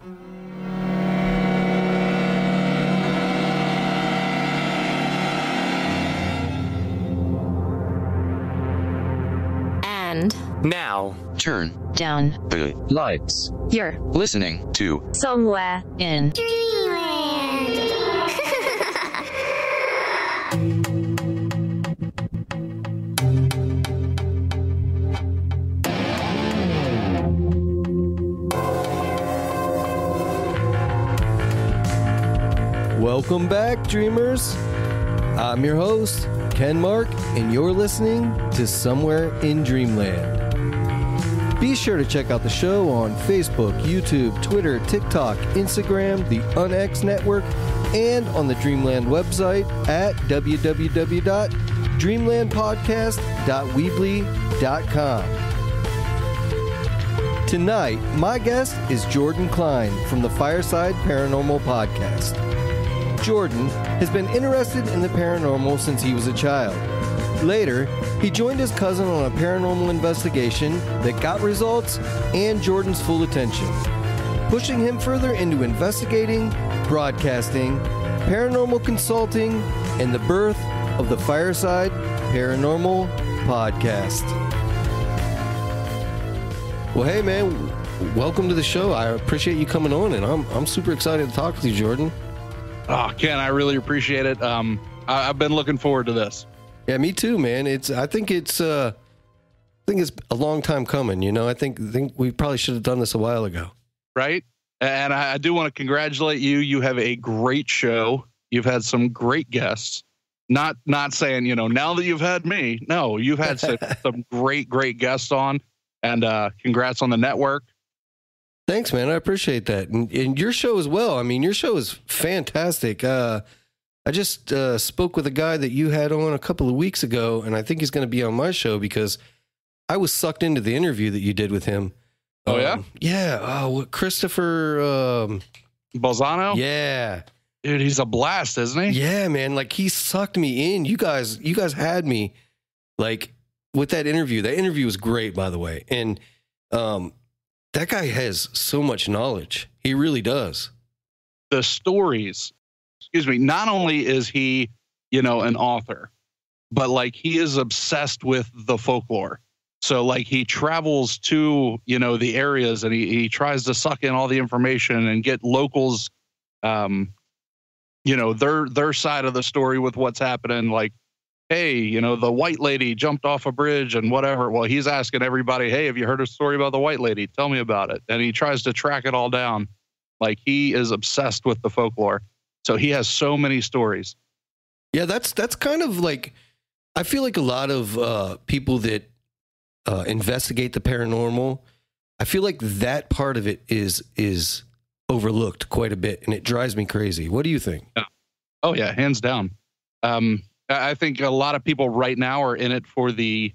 And now, turn down the lights. You're listening to Somewhere in Dreamland. Welcome back, dreamers. I'm your host, Ken Mark, and you're listening to Somewhere in Dreamland. Be sure to check out the show on Facebook, YouTube, Twitter, TikTok, Instagram, the UnX Network, and on the Dreamland website at www.dreamlandpodcast.weebly.com. Tonight, my guest is Jordan Cline from the Fireside Paranormal Podcast. Jordan has been interested in the paranormal since he was a child. Later, he joined his cousin on a paranormal investigation that got results and Jordan's full attention, pushing him further into investigating, broadcasting, paranormal consulting, and the birth of the Fireside Paranormal Podcast. Well, hey man, welcome to the show. I appreciate you coming on, and I'm super excited to talk with you, Jordan. Oh, Ken, I really appreciate it. I've been looking forward to this. Yeah, me too, man. I think it's a long time coming. You know, I think we probably should have done this a while ago. Right. And I do want to congratulate you. You have a great show. You've had some great guests. Not saying, now that you've had me. No, you've had some great guests on, and congrats on the network. Thanks, man. I appreciate that. And your show as well. I mean, your show is fantastic. I just spoke with a guy that you had on a couple of weeks ago, and I think he's going to be on my show because I was sucked into the interview that you did with him. Oh, yeah? Yeah. Christopher Bolzano? Yeah. Dude, he's a blast, isn't he? Yeah, man. Like, he sucked me in. You guys had me, like, with that interview. That interview was great, by the way. And that guy has so much knowledge. He really does. The stories, not only is he, an author, but like he is obsessed with the folklore. So like he travels to, the areas, and he tries to suck in all the information and get locals, their side of the story with what's happening. Like, hey, the white lady jumped off a bridge and whatever. Well, he's asking everybody, hey, have you heard a story about the white lady? Tell me about it. And he tries to track it all down. Like, he is obsessed with the folklore. So he has so many stories. Yeah, that's kind of like, I feel like a lot of people that investigate the paranormal, I feel like that part of it is overlooked quite a bit, and it drives me crazy. What do you think? Yeah. Oh, yeah, hands down. I think a lot of people right now are in it for the.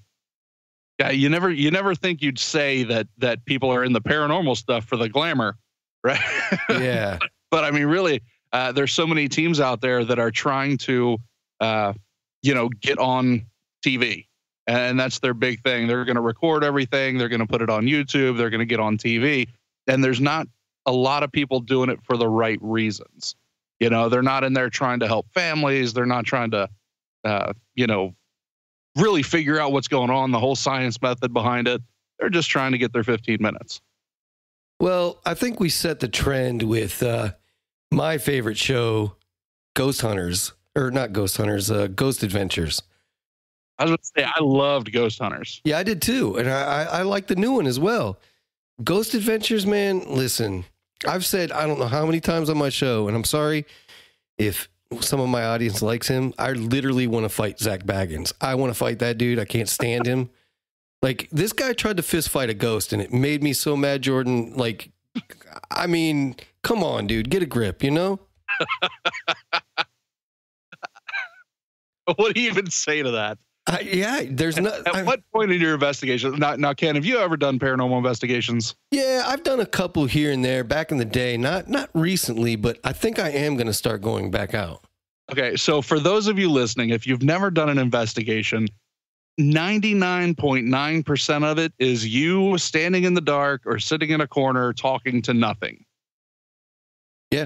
Yeah, you never think you'd say that people are in the paranormal stuff for the glamour, right? Yeah. But I mean, really, there's so many teams out there that are trying to, get on TV, and that's their big thing. They're going to record everything. They're going to put it on YouTube. They're going to get on TV, and there's not a lot of people doing it for the right reasons. They're not in there trying to help families. They're not trying to. Really figure out what's going on, the whole science method behind it. They're just trying to get their 15 minutes. Well, I think we set the trend with my favorite show, Ghost Adventures. I was going to say, I loved Ghost Hunters. Yeah, I did too. And I like the new one as well. Ghost Adventures, man, listen, I've said, I don't know how many times on my show, and I'm sorry if some of my audience likes him. I literally want to fight Zach Baggins. I want to fight that dude. I can't stand him. Like, this guy tried to fist fight a ghost, and it made me so mad, Jordan. Like, I mean, come on, dude, get a grip, What do you even say to that? There's no. At what point in your investigation? Now, Ken, have you ever done paranormal investigations? Yeah, I've done a couple here and there back in the day. Not recently, but I think I am going to start going back out. Okay, so for those of you listening, if you've never done an investigation, 99.9% of it is you standing in the dark or sitting in a corner talking to nothing. Yeah.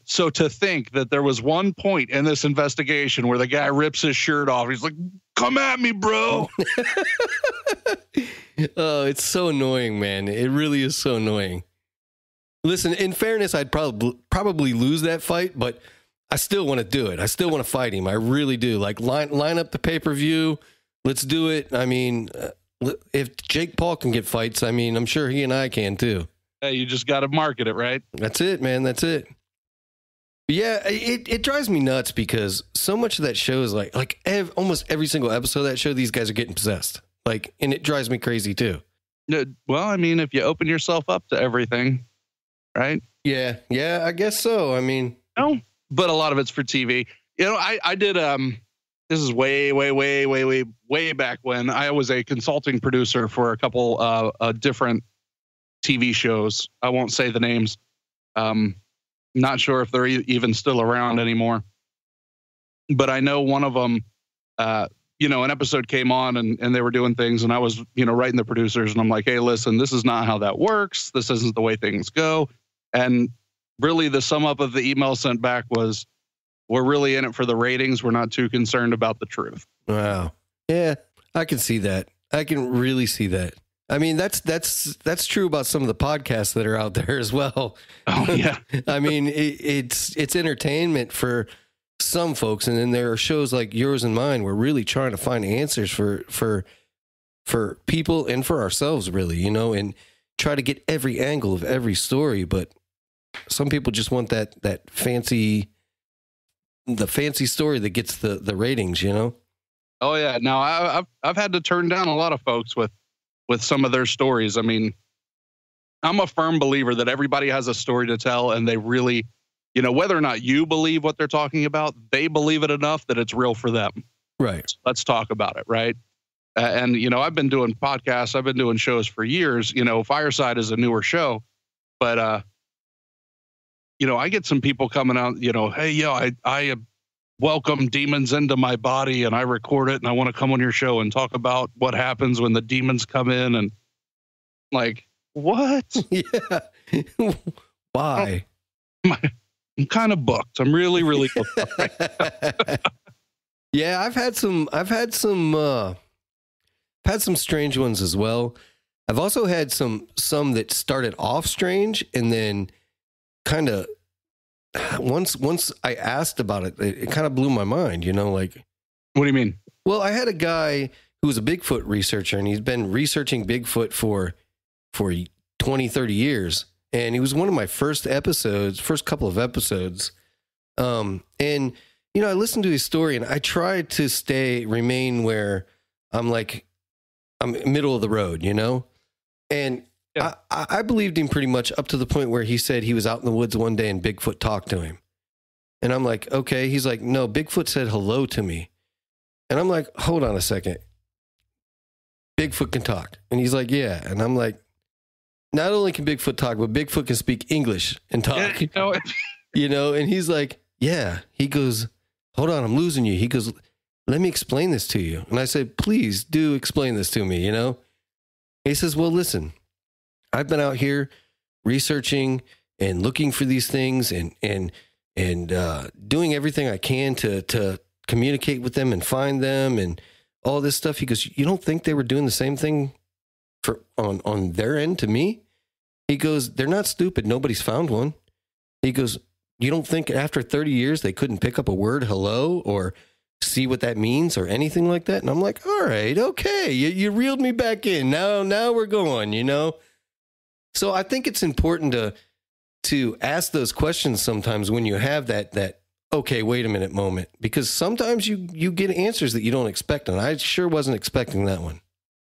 So to think that there was one point in this investigation where the guy rips his shirt off, he's like, "Come at me, bro." Oh, it's so annoying, man. It really is so annoying. Listen, in fairness, I'd probably lose that fight, but I still want to do it. I still want to fight him. I really do. Like, line up the pay-per-view. Let's do it. I mean, if Jake Paul can get fights, I mean, I'm sure he and I can too. Hey, you just got to market it, right? That's it, man. That's it. But yeah, it drives me nuts because so much of that show is like almost every single episode of that show, these guys are getting possessed. Like, and it drives me crazy too. Well, I mean, if you open yourself up to everything, right? Yeah, I guess so. I mean, no, but a lot of it's for TV. You know, I did. This is way back when I was a consulting producer for a couple different TV shows. I won't say the names. Not sure if they're even still around anymore. But I know one of them, an episode came on and they were doing things and I was, writing the producers and I'm like, hey, listen, this is not how that works. This isn't the way things go. And really the sum up of the email sent back was, we're really in it for the ratings. We're not too concerned about the truth. Wow. Yeah, I can see that. I can really see that. I mean, that's true about some of the podcasts that are out there as well. Oh yeah. I mean, it's entertainment for some folks, and then there are shows like yours and mine. We're really trying to find answers for people and for ourselves, really, and try to get every angle of every story. But some people just want the fancy story that gets the ratings, Oh yeah. Now I've had to turn down a lot of folks with some of their stories. I mean, I'm a firm believer that everybody has a story to tell and they really, whether or not you believe what they're talking about, they believe it enough that it's real for them. Right. Let's talk about it. Right. And I've been doing podcasts. I've been doing shows for years. Fireside is a newer show, but, I get some people coming out, hey, I welcome demons into my body and I record it and I want to come on your show and talk about what happens when the demons come in and like, what? Yeah. Why? I'm kind of booked. I'm really, really booked right. Yeah, I've had some strange ones as well. I've also had some that started off strange and then kind of once I asked about it, it kind of blew my mind, like. What do you mean? Well, I had a guy who was a Bigfoot researcher and he's been researching Bigfoot for 20, 30 years. And he was one of my first couple of episodes. And, I listened to his story and I tried to remain where I'm middle of the road, and yeah. I believed him pretty much up to the point where he said he was out in the woods one day and Bigfoot talked to him. And I'm like, okay. He's like, no, Bigfoot said hello to me. And I'm like, hold on a second. Bigfoot can talk. And he's like, yeah. And I'm like, not only can Bigfoot talk, but Bigfoot can speak English and talk. Yeah, and he's like, yeah. He goes, hold on, I'm losing you. He goes, let me explain this to you. And I said, please do explain this to me, He says, well, listen, I've been out here researching and looking for these things and doing everything I can to communicate with them and find them and all this stuff. He goes, you don't think they were doing the same thing on their end to me? He goes, they're not stupid. Nobody's found one. He goes, you don't think after 30 years they couldn't pick up a word hello or see what that means or anything like that? And I'm like, all right, okay. You reeled me back in. Now we're going, So I think it's important to ask those questions sometimes when you have that okay, wait a minute moment, because sometimes you get answers that you don't expect. And I sure wasn't expecting that one.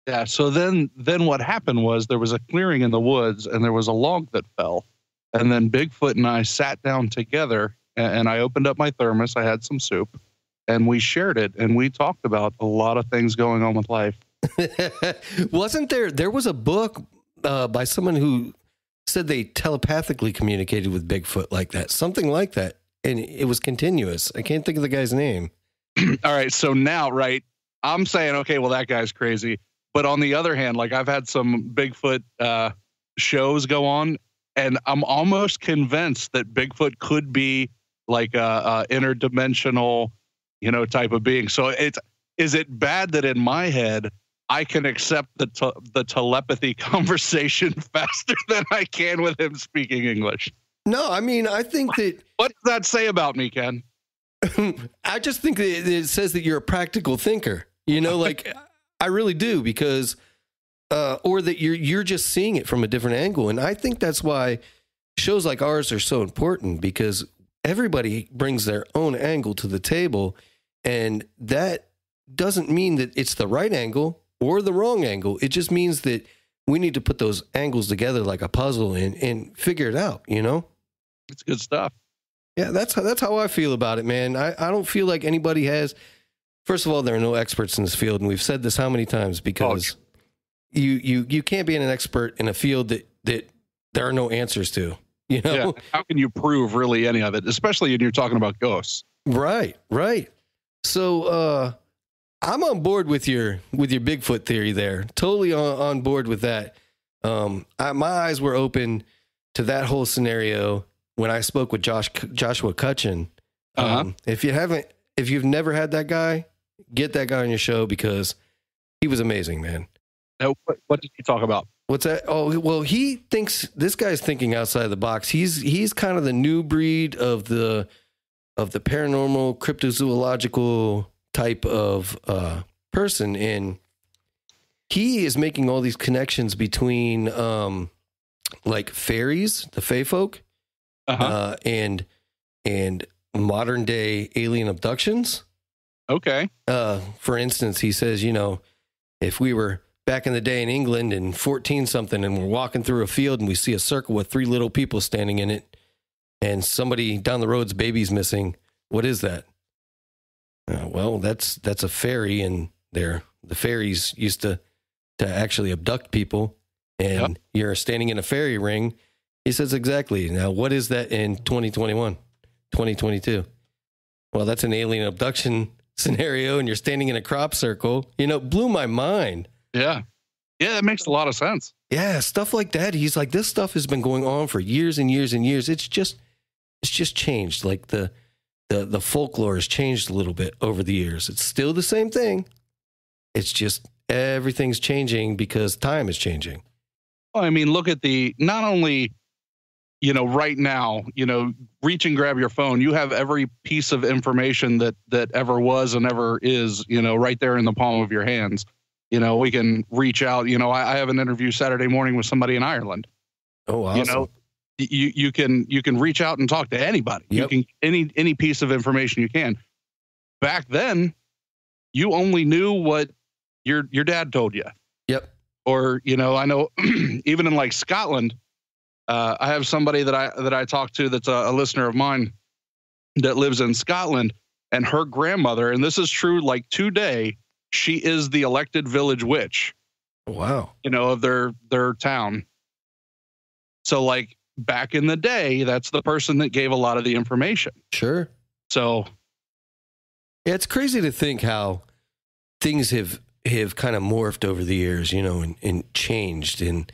Yeah. So then what happened was there was a clearing in the woods and there was a log that fell. And then Bigfoot and I sat down together and I opened up my thermos. I had some soup and we shared it and we talked about a lot of things going on with life. Wasn't there was a book by someone who said they telepathically communicated with Bigfoot like that, something like that. And it was continuous. I can't think of the guy's name. All right. So now, right, I'm saying, okay, well, that guy's crazy. But on the other hand, like I've had some Bigfoot shows go on And I'm almost convinced that Bigfoot could be like a interdimensional, type of being. So is it bad that in my head I can accept the telepathy conversation faster than I can with him speaking English? No, I mean, I think that. What does that say about me, Ken? I just think that it says that you're a practical thinker. Like I really do, because or that you're just seeing it from a different angle. And I think that's why shows like ours are so important, because everybody brings their own angle to the table, and that doesn't mean that it's the right angle or the wrong angle. It just means that we need to put those angles together like a puzzle and figure it out, It's good stuff. Yeah, that's how I feel about it, man. I don't feel like anybody has. First of all, there are no experts in this field, and we've said this how many times, because you can't be an expert in a field that there are no answers to. Yeah. How can you prove really any of it, especially when you're talking about ghosts? Right. So I'm on board with your Bigfoot theory there. Totally on board with that. My eyes were open to that whole scenario when I spoke with Joshua Cutchin. If you've never had that guy, get that guy on your show, because he was amazing, man. Now, what did you talk about? What's that? Oh, well, he thinks this guy's thinking outside the box. He's kind of the new breed of the paranormal, cryptozoological type of person, and he is making all these connections between like fairies, the fae folk, and modern day alien abductions. Okay. For instance, he says, if we were back in the day in England in 14 something, and we're walking through a field and we see a circle with 3 little people standing in it, and somebody down the road's baby's missing, what is that? Well, that's a fairy, and the fairies used to actually abduct people, and you're standing in a fairy ring. He says, exactly. Now, what is that in 2021, 2022? Well, that's an alien abduction scenario, and you're standing in a crop circle. Blew my mind. Yeah, that makes a lot of sense. Yeah, stuff like that. He's like, this stuff has been going on for years and years and years. It's just changed. Like the folklore has changed a little bit over the years. It's still the same thing. It's just everything's changing because time is changing. Well, I mean, look at not only, right now, reach and grab your phone. You have every piece of information that ever was and ever is, right there in the palm of your hands. We can reach out. I have an interview Saturday morning with somebody in Ireland. Oh, awesome. You can reach out and talk to anybody. Yep. You can any piece of information you can. Back then, you only knew what your dad told you. Yep. Or I know even in like Scotland, I have somebody that I talked to that's a listener of mine that lives in Scotland, and her grandmother, and this is true, like today, she is the elected village witch. Wow. Of their town. So like back in the day, that's the person that gave a lot of the information. Sure. So yeah, it's crazy to think how things have kind of morphed over the years, and changed. And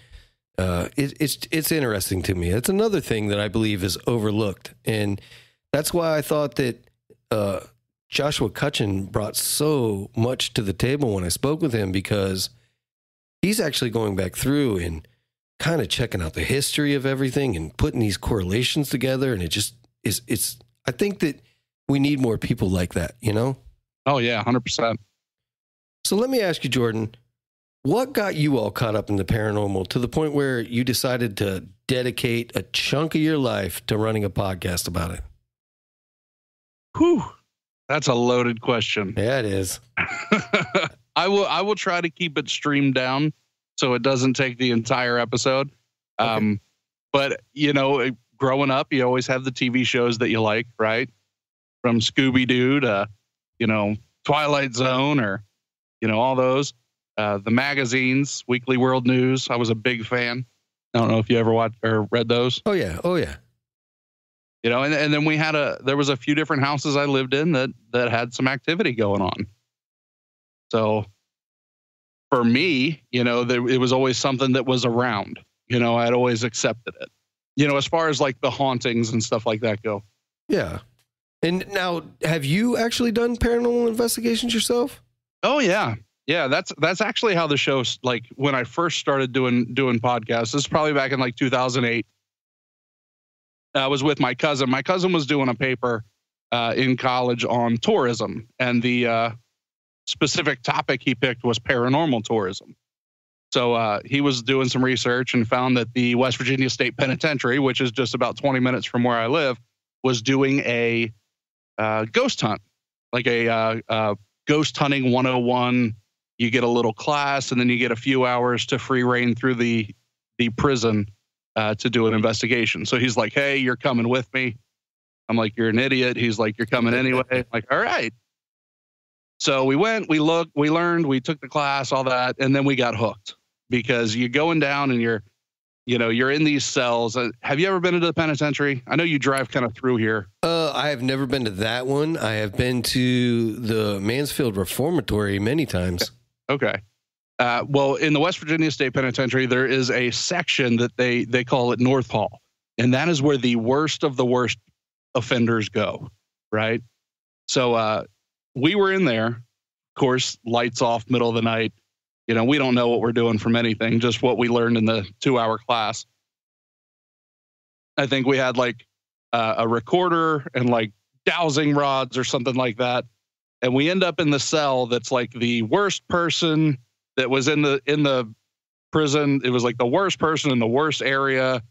it's interesting to me. That's another thing that I believe is overlooked. And that's why I thought that Joshua Cutchin brought so much to the table when I spoke with him, because he's actually going back through and kind of checking out the history of everything and putting these correlations together. And it just it's I think that we need more people like that, Oh yeah, 100%. So let me ask you, Jordan, what got you all caught up in the paranormal to the point where you decided to dedicate a chunk of your life to running a podcast about it? Whew. That's a loaded question. Yeah, it is. I will try to keep it streamed down so it doesn't take the entire episode. Okay. But growing up, you always have the TV shows that you like, right? From Scooby-Doo to, Twilight Zone, or, all those. The magazines, Weekly World News. I was a big fan. I don't know if you ever watched or read those. Oh yeah. And then there was a few different houses I lived in that had some activity going on. So for me, it was always something that was around, I'd always accepted it. as far as like the hauntings and stuff like that go. Yeah. And now, have you actually done paranormal investigations yourself? Oh yeah. Yeah. That's actually how the show's like when I first started doing podcasts. This is probably back in like 2008. I was with my cousin. My cousin was doing a paper in college on tourism, and the specific topic he picked was paranormal tourism. So he was doing some research and found that the West Virginia State Penitentiary, which is just about 20 minutes from where I live, was doing a ghost hunt, like a ghost hunting 101. You get a little class, and then you get a few hours to free reign through the prison to do an investigation. So he's like, "Hey, you're coming with me." I'm like, "You're an idiot." He's like, "You're coming anyway." I'm like, all right. So we went, we looked, we learned, we took the class, all that, and then we got hooked because you're going down and you're in these cells. Have you ever been into the penitentiary? I know you drive kind of through here. I have never been to that one. I have been to the Mansfield Reformatory many times. Okay. Well, in the West Virginia State Penitentiary, there is a section that they call it North Hall. And that is where the worst of the worst offenders go, right? So we were in there, of course, lights off, middle of the night. We don't know what we're doing from anything, just what we learned in the 2-hour class. I think we had like a recorder and like dowsing rods or something like that. And we end up in the cell that's like the worst person that was in the prison. It was like the worst person in the worst area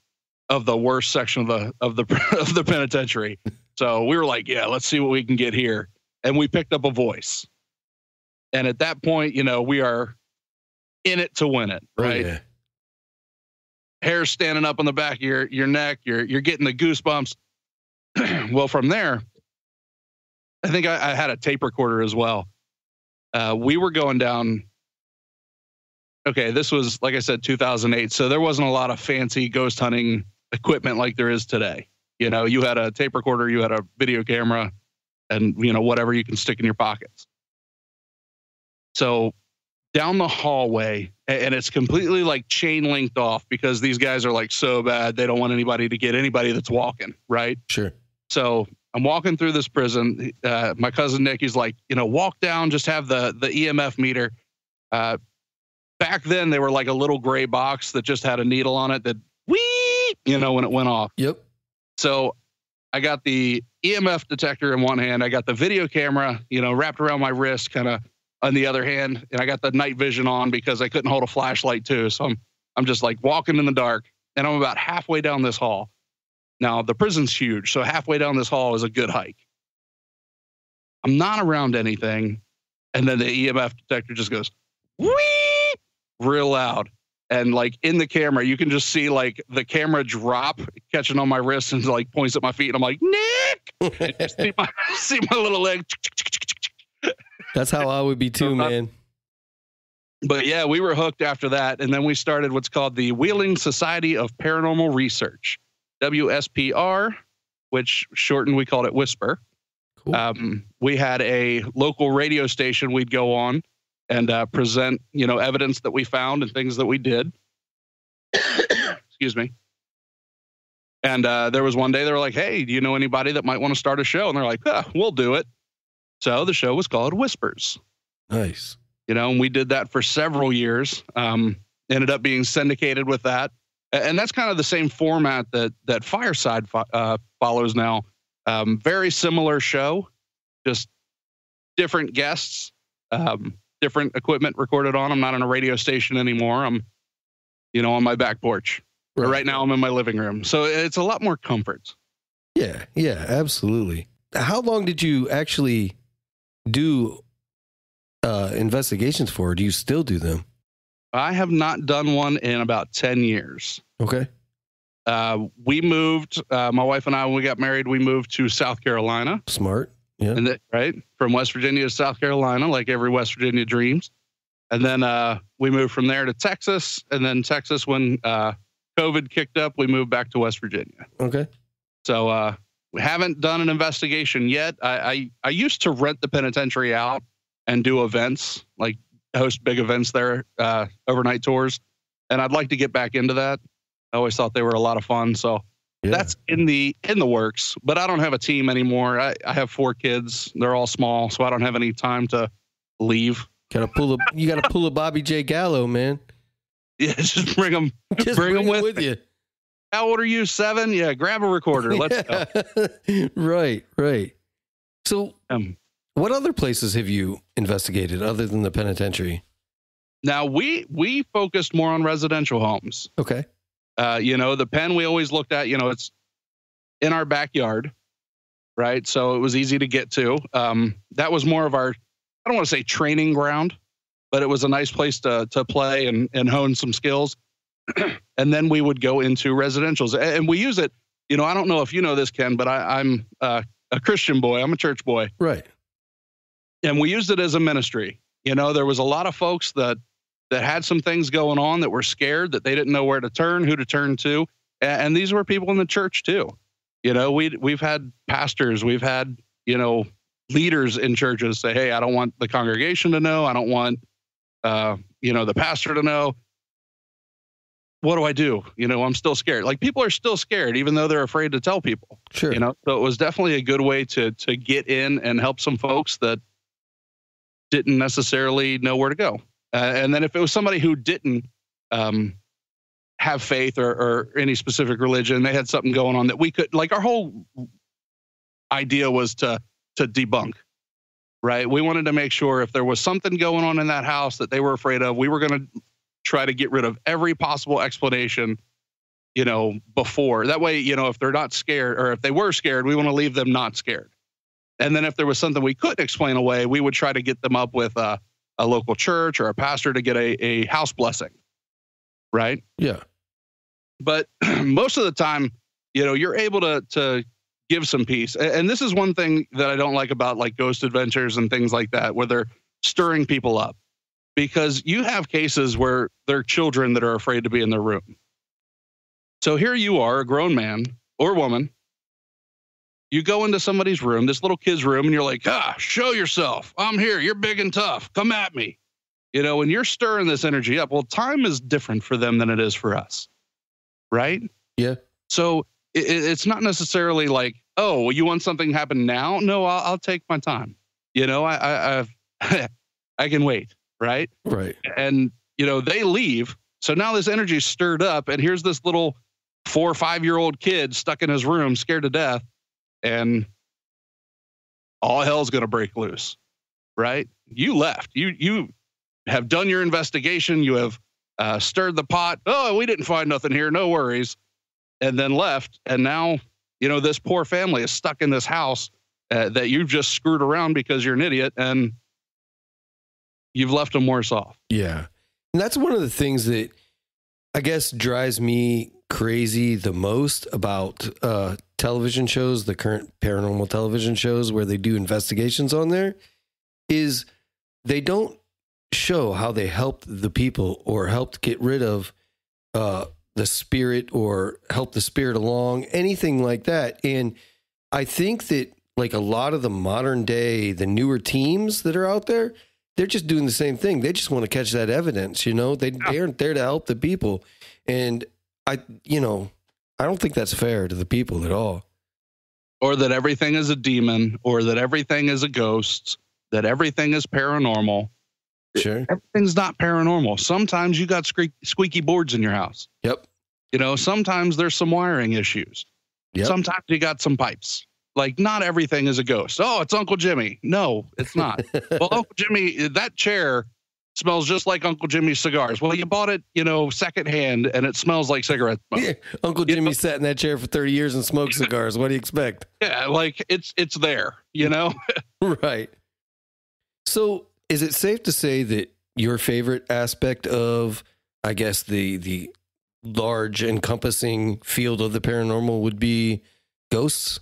of the worst section of the penitentiary. So we were like, yeah, let's see what we can get here. And we picked up a voice. And at that point, we are in it to win it, right? Oh, yeah. Hair standing up on the back of your neck. You're getting the goosebumps. Well, from there, I think I had a tape recorder as well. We were going down. Okay, this was, like I said, 2008. So there wasn't a lot of fancy ghost hunting equipment like there is today. You had a tape recorder, you had a video camera, and, whatever you can stick in your pockets. So down the hallway, and it's completely like chain linked off because these guys are like so bad. They don't want anybody to get anybody that's walking, right? Sure. So I'm walking through this prison. My cousin Nick, he's like, walk down, just have the EMF meter. Back then, they were like a little gray box that just had a needle on it that wee, when it went off. Yep. So I got the EMF detector in one hand. I got the video camera, wrapped around my wrist, kind of on the other hand. And I got the night vision on because I couldn't hold a flashlight too. So I'm just like walking in the dark, and I'm about halfway down this hall. Now the prison's huge. So halfway down this hall is a good hike. I'm not around anything. And then the EMF detector just goes, wee, real loud. And like in the camera, you can just see like the camera drop, catching on my wrist, and like points at my feet. And I'm like, Nick, and you see my little leg. That's how I would be too, man. But yeah, we were hooked after that. And then we started what's called the Wheeling Society of Paranormal Research, WSPR, which shortened, we called it Whisper. Cool. We had a local radio station we'd go on and present, evidence that we found and things that we did. Excuse me. And there was one day they were like, hey, do you know anybody that might want to start a show? And they're like, we'll do it. So the show was called Whispers. Nice. And we did that for several years. Ended up being syndicated with that. And that's kind of the same format that Fireside follows now. Very similar show, just different guests, different equipment recorded on. I'm not on a radio station anymore. I'm, on my back porch. Right now I'm in my living room. So it's a lot more comfort. Yeah, absolutely. How long did you actually do investigations for? Do you still do them? I have not done one in about 10 years. Okay. We moved, my wife and I, when we got married, we moved to South Carolina. Smart. Yeah. And right. From West Virginia to South Carolina, like every West Virginia dreams. And then we moved from there to Texas. And then Texas, when COVID kicked up, we moved back to West Virginia. Okay. So we haven't done an investigation yet. I used to rent the penitentiary out and do events, like host big events there, overnight tours. And I'd like to get back into that. I always thought they were a lot of fun. So That's in the works, but I don't have a team anymore. I have 4 kids. They're all small, so I don't have any time to leave. You gotta pull a Bobby J. Gallo, man. Yeah, just bring them with you. How old are you? 7? Yeah, grab a recorder. Let's go. Right. So, what other places have you investigated other than the penitentiary? Now, we focused more on residential homes. Okay. The pen we always looked at, it's in our backyard, right? So it was easy to get to. That was more of our, I don't want to say training ground, but it was a nice place to play and hone some skills. And then we would go into residentials, and we use it. I don't know if you know this, Ken, but I'm a Christian boy. I'm a church boy. Right. And we used it as a ministry. There was a lot of folks that had some things going on that were scared, that they didn't know where to turn, who to turn to. And these were people in the church too. We've had pastors, we've had, leaders in churches say, hey, I don't want the congregation to know. I don't want, the pastor to know. What do I do? I'm still scared. Like, people are still scared, even though they're afraid to tell people. Sure. So it was definitely a good way to get in and help some folks that didn't necessarily know where to go. And then if it was somebody who didn't have faith or any specific religion, they had something going on that we could, like, our whole idea was to debunk, right? We wanted to make sure if there was something going on in that house that they were afraid of, we were going to try to get rid of every possible explanation, before. That way, if they're not scared, or if they were scared, we want to leave them not scared. And then if there was something we couldn't explain away, we would try to get them up with a local church or a pastor to get a house blessing. Right? Yeah. But most of the time, you're able to give some peace. And this is one thing that I don't like about, like, ghost adventures and things like that, where they're stirring people up, because you have cases where there are children that are afraid to be in their room. So here you are, a grown man or woman. You go into somebody's room, this little kid's room, and you're like, show yourself. I'm here. You're big and tough. Come at me. And you're stirring this energy up. Well, time is different for them than it is for us. Right? Yeah. So it's not necessarily like, oh, you want something to happen now? No, I'll take my time. I can wait. Right. Right. And, they leave. So now this energy is stirred up, and here's this little 4 or 5-year-old kid stuck in his room, scared to death. And all hell's going to break loose, right? You left. You have done your investigation. You have stirred the pot. Oh, we didn't find nothing here. No worries. And then left. And now, this poor family is stuck in this house that you've just screwed around because you're an idiot, and you've left them worse off. Yeah. And that's one of the things that I guess drives me crazy the most about television shows, the current paranormal television shows where they do investigations on there, is they don't show how they helped the people or helped get rid of the spirit or help the spirit along, anything like that. And I think that, like, a lot of the modern day, the newer teams that are out there, they're just doing the same thing. They just want to catch that evidence, They aren't there to help the people. And I don't think that's fair to the people at all. Or that everything is a demon, or that everything is a ghost, that everything is paranormal. Sure. Everything's not paranormal. Sometimes you got squeaky boards in your house. Yep. Sometimes there's some wiring issues. Yep. Sometimes you got some pipes. Like, not everything is a ghost. Oh, it's Uncle Jimmy. No, it's not. Well, Uncle Jimmy, that chair smells just like Uncle Jimmy's cigars. Well, you bought it, secondhand, and it smells like cigarette smoke. Yeah. Uncle Jimmy sat in that chair for 30 years and smoked cigars. What do you expect? Yeah, like, it's there, Right. So is it safe to say that your favorite aspect of, I guess, the large encompassing field of the paranormal would be ghosts?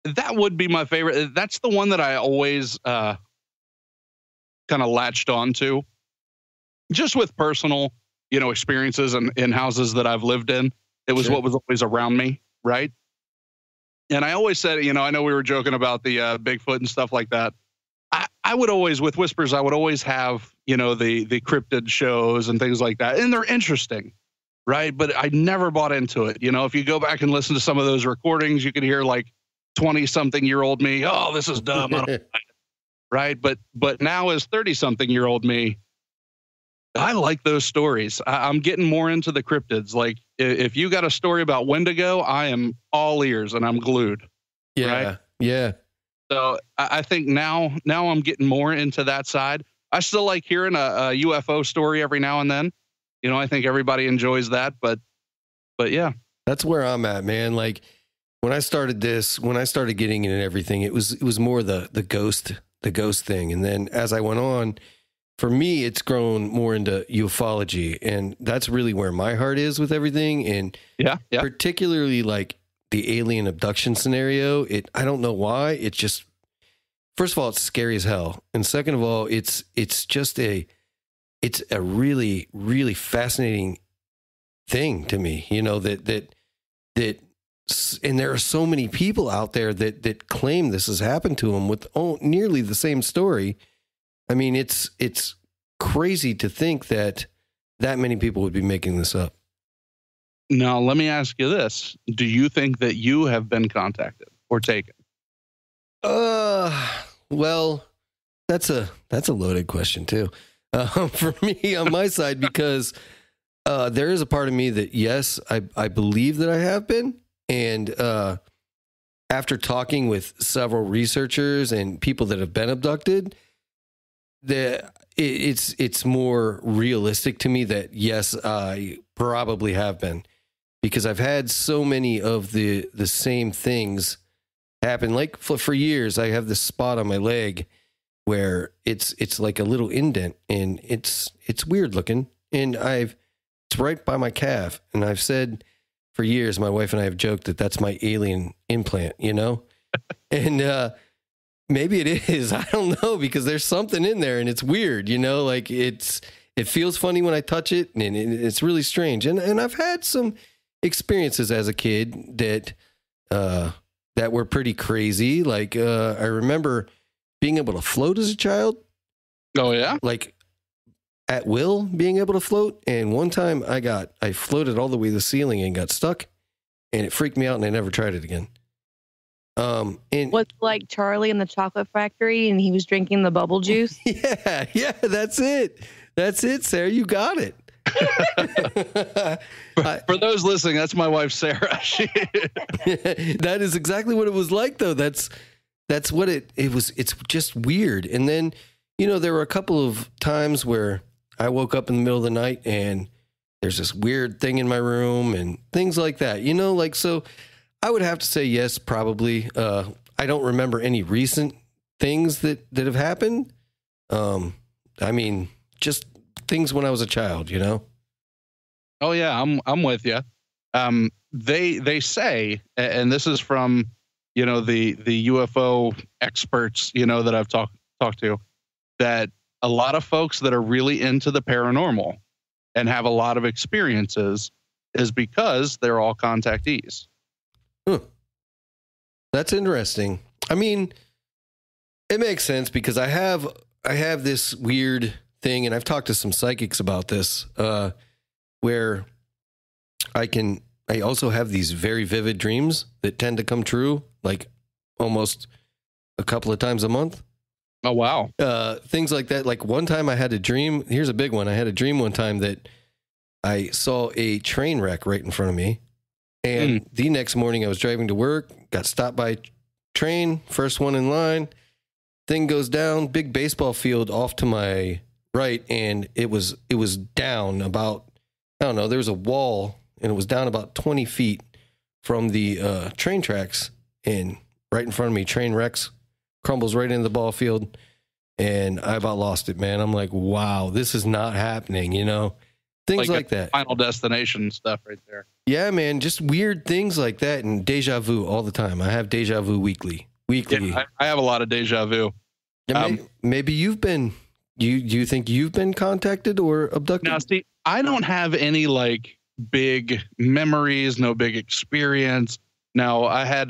That would be my favorite. That's the one that I always kind of latched onto, just with personal, experiences in houses that I've lived in. It was what was always around me, right? And I always said, I know we were joking about the Bigfoot and stuff like that. I would always, with Whispers, I would always have, the cryptid shows and things like that. And they're interesting, right? But I never bought into it. You know, if you go back and listen to some of those recordings, you could hear like 20-something-year-old me, oh, this is dumb. I don't right? But now as 30-something-year-old me, I like those stories. I'm getting more into the cryptids. Like if you got a story about Wendigo, I am all ears and I'm glued. Yeah. Right? Yeah. So I think now I'm getting more into that side. I still like hearing a UFO story every now and then. You know, I think everybody enjoys that, but yeah. That's where I'm at, man. Like when I started getting in and everything, it was more the ghost thing. And then as I went on, for me, it's grown more into ufology, and that's really where my heart is with everything. And particularly like the alien abduction scenario. I don't know why. It's just, first of all, it's scary as hell. And second of all, it's a really, really fascinating thing to me, you know, that, and there are so many people out there that claim this has happened to them with nearly the same story. I mean, it's crazy to think that many people would be making this up. Now, let me ask you this. Do you think that you have been contacted or taken? Well, that's a loaded question too. For me on my side, because there is a part of me that, yes, I believe that I have been. And after talking with several researchers and people that have been abducted, it's more realistic to me that, yes, I probably have been, because I've had so many of the same things happen. Like for years, I have this spot on my leg where it's like a little indent, and it's weird looking, and it's right by my calf. And I've said for years, my wife and I have joked that that's my alien implant, you know, and maybe it is. I don't know, because there's something in there and it's weird, you know, like it feels funny when I touch it, and it's really strange. And I've had some experiences as a kid that were pretty crazy. Like, I remember being able to float as a child. Oh yeah. Like at will being able to float. And one time I floated all the way to the ceiling and got stuck, and it freaked me out, and I never tried it again. And what's like Charlie in the Chocolate Factory, and he was drinking the bubble juice? Yeah, that's it. That's it, Sarah. You got it. For those listening, that's my wife, Sarah. That is exactly what it was like, though. That's what it was. It's just weird. And then, you know, there were a couple of times where I woke up in the middle of the night and there's this weird thing in my room and things like that, you know, like, so I would have to say yes, probably. I don't remember any recent things that have happened. I mean, just things when I was a child, you know? Oh yeah, I'm with you. They say, and this is from, you know, the UFO experts, you know, that I've talked to, that a lot of folks that are really into the paranormal and have a lot of experiences is because they're all contactees. That's interesting. I mean, it makes sense, because I have this weird thing, and I've talked to some psychics about this, where I also have these very vivid dreams that tend to come true, like almost a couple of times a month. Oh, wow. Things like that. Like one time I had a dream. Here's a big one. I had a dream one time that I saw a train wreck right in front of me. And the next morning I was driving to work, got stopped by a train, first one in line. Thing goes down, big baseball field off to my right. And it was down about, I don't know, there was a wall, and it was down about 20 feet from the train tracks, and right in front of me, train wrecks, crumbles right into the ball field, and I about lost it, man. I'm like, wow, this is not happening, you know? Things like that. Final Destination stuff right there. Yeah, man, just weird things like that, and deja vu all the time. I have deja vu weekly. Yeah, I have a lot of deja vu. Yeah, maybe you've been, you think you've been contacted or abducted? Now, see, I don't have any like big memories, no big experience. Now, I had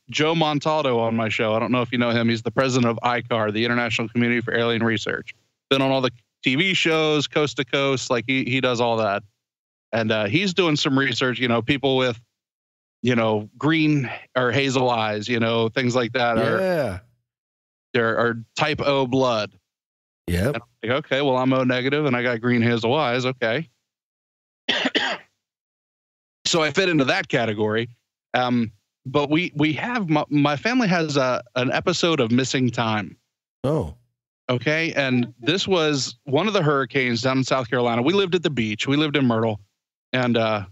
Joe Montaldo on my show. I don't know if you know him. He's the president of ICAR, the International Community for Alien Research. Been on all the TV shows, coast to coast. Like he does all that. And he's doing some research, people with, green or hazel eyes, things like that are type O blood. Yep. And I'm like, okay, well, I'm O negative and I got green hazel eyes. Okay. So I fit into that category. But we have, my family has an episode of missing time. Oh. Okay. And this was one of the hurricanes down in South Carolina. We lived at the beach. We lived in Myrtle. And, a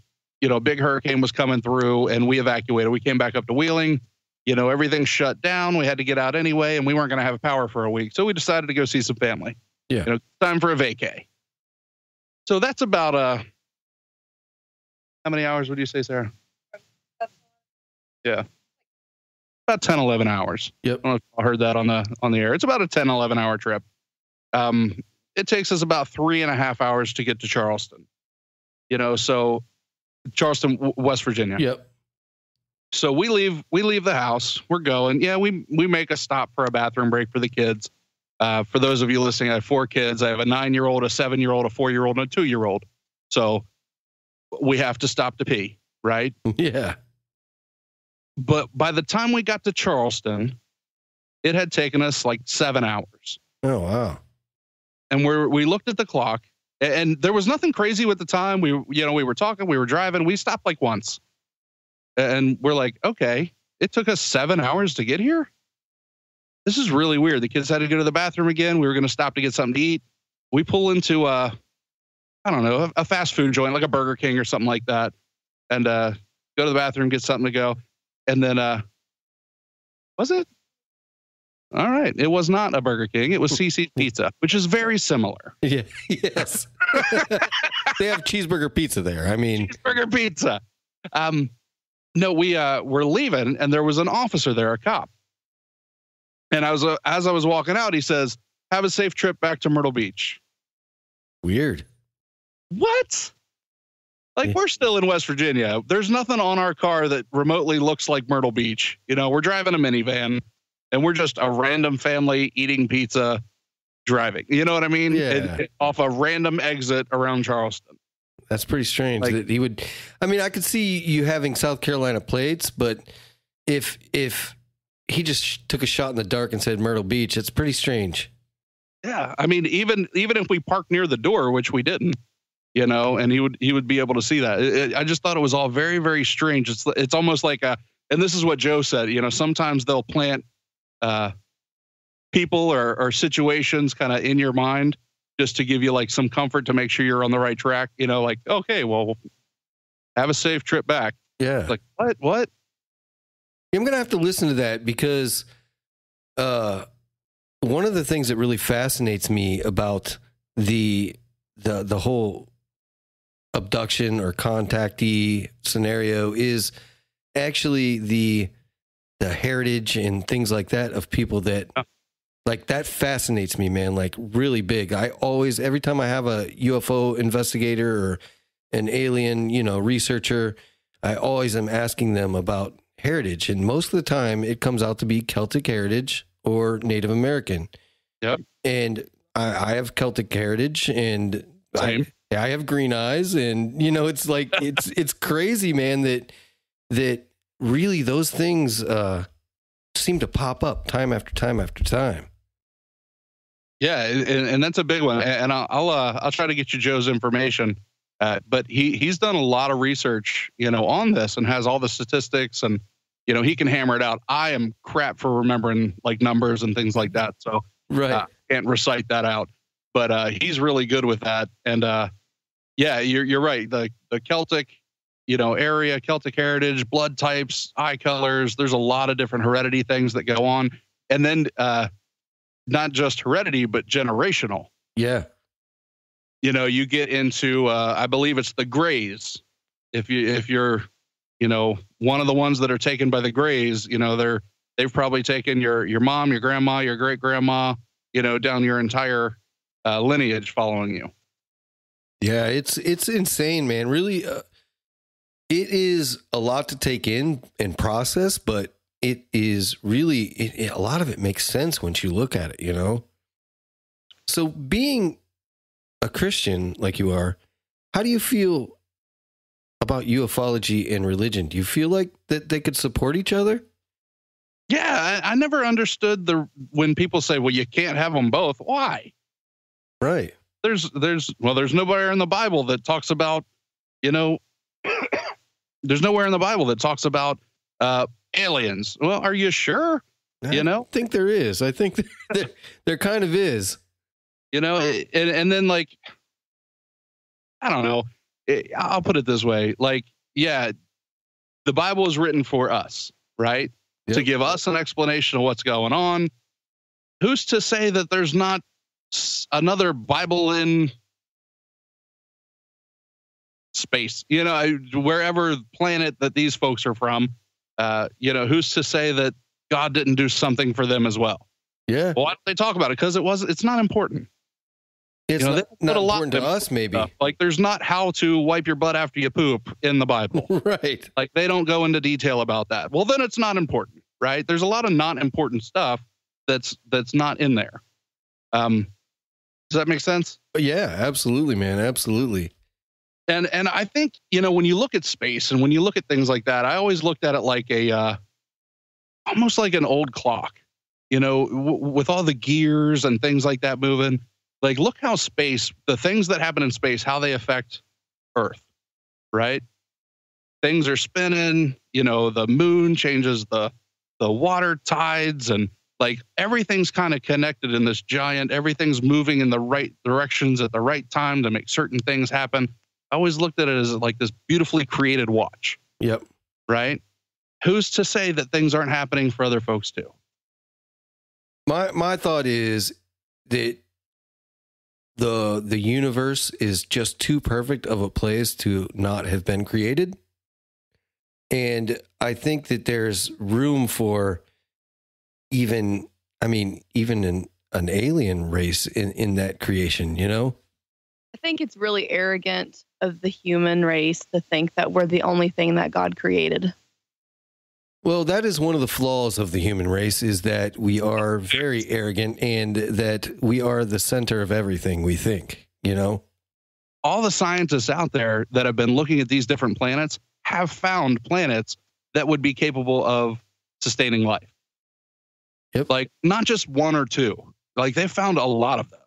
big hurricane was coming through and we evacuated. We came back up to Wheeling. Everything shut down. We had to get out anyway, and we weren't going to have power for a week. So we decided to go see some family. Yeah. Time for a vacay. So that's about, how many hours would you say, Sarah? Yeah. About 10, 11 hours. Yep. I don't know if I heard that on the air. It's about a 10, 11 hour trip. It takes us about 3.5 hours to get to Charleston. So Charleston, West Virginia. Yep. So we leave the house. We're going. Yeah, we make a stop for a bathroom break for the kids. For those of you listening, I have 4 kids. I have a 9-year-old, a 7-year-old, a 4-year-old, and a 2-year-old. So we have to stop to pee, right? Yeah. But by the time we got to Charleston, it had taken us like 7 hours. Oh, wow. And we looked at the clock, and there was nothing crazy with the time. We were talking, we were driving. We stopped like once. And we're like, okay, it took us 7 hours to get here. This is really weird. The kids had to go to the bathroom again. We were going to stop to get something to eat. We pull into a fast food joint, like a Burger King or something like that. And go to the bathroom, get something to go. And then, was it? All right. It was not a Burger King. It was CC's Pizza, which is very similar. Yeah. Yes. They have cheeseburger pizza there. I mean, cheeseburger pizza. No, we were leaving, and there was an officer there, a cop. And as I was walking out, he says, "Have a safe trip back to Myrtle Beach." Weird. What? Like, we're still in West Virginia. There's nothing on our car that remotely looks like Myrtle Beach. We're driving a minivan, and we're just a random family eating pizza, driving. You know what I mean? Yeah. Off a random exit around Charleston. That's pretty strange that he would. I mean, I could see you having South Carolina plates, but if he just took a shot in the dark and said Myrtle Beach, it's pretty strange. Yeah, I mean, even if we parked near the door, which we didn't, and he would be able to see that. I just thought it was all very, very strange. It's almost like and this is what Joe said. Sometimes they'll plant people or situations kind of in your mind, just to give you like some comfort to make sure you're on the right track, like, okay, well, have a safe trip back. Yeah. Like, what? I'm going to have to listen to that because one of the things that really fascinates me about the whole abduction or contactee scenario is actually the heritage and things like that of people that like that fascinates me, man, like really big. I always, every time I have a UFO investigator or an alien, researcher, I always am asking them about heritage. And most of the time it comes out to be Celtic heritage or Native American. Yep. And I have Celtic heritage and I have green eyes and, it's like, it's crazy, man, that really those things seem to pop up time after time after time. Yeah, and that's a big one. And I'll try to get you Joe's information. But he's done a lot of research, on this and has all the statistics and, he can hammer it out. I am crap for remembering like numbers and things like that. So right. Can't recite that out, but he's really good with that. And yeah, you're right. The Celtic, area, Celtic heritage, blood types, eye colors. There's a lot of different heredity things that go on. And then not just heredity, but generational. Yeah. You get into, I believe it's the Greys. If you're, one of the ones that are taken by the Greys, they've probably taken your mom, your grandma, your great grandma, down your entire lineage following you. Yeah, it's insane, man. Really, it is a lot to take in and process, but it is really, a lot of it makes sense once you look at it, So being a Christian like you are, how do you feel about ufology and religion. Do you feel like that they could support each other? Yeah, I never understood when people say, well, you can't have them both. Why? Right. There's nowhere in the Bible that talks about, there's nowhere in the Bible that talks about aliens. Well, are you sure? I think there is. I think there kind of is. And then like, I don't know. I'll put it this way. Like, yeah, the Bible is written for us, right? Yep. To give us an explanation of what's going on. Who's to say that there's not another Bible in space, wherever planet that these folks are from, who's to say that God didn't do something for them as well? Yeah. Well, why don't they talk about it? Because it's not important. It's not important to us, maybe. Like there's not how to wipe your butt after you poop in the Bible. Right. Like they don't go into detail about that. Well, then it's not important, right? There's a lot of not important stuff that's not in there. Does that make sense? Yeah, absolutely, man. Absolutely. And I think, when you look at space and when you look at things like that, I always looked at it like almost like an old clock, with all the gears and things like that moving. Like, look how the things that happen in space, how they affect Earth, right? Things are spinning, the moon changes the water tides, and like everything's kind of connected in this giant, everything's moving in the right directions at the right time to make certain things happen. I always looked at it as like this beautifully created watch. Yep. Right? Who's to say that things aren't happening for other folks too? My thought is that the universe is just too perfect of a place to not have been created. And I think that there's room for even an alien race in that creation, I think it's really arrogant of the human race to think that we're the only thing that God created. Well, that is one of the flaws of the human race, is that we are very arrogant and that we are the center of everything we think, All the scientists out there that have been looking at these different planets have found planets that would be capable of sustaining life. Yep. Like not just one or two, like they've found a lot of them,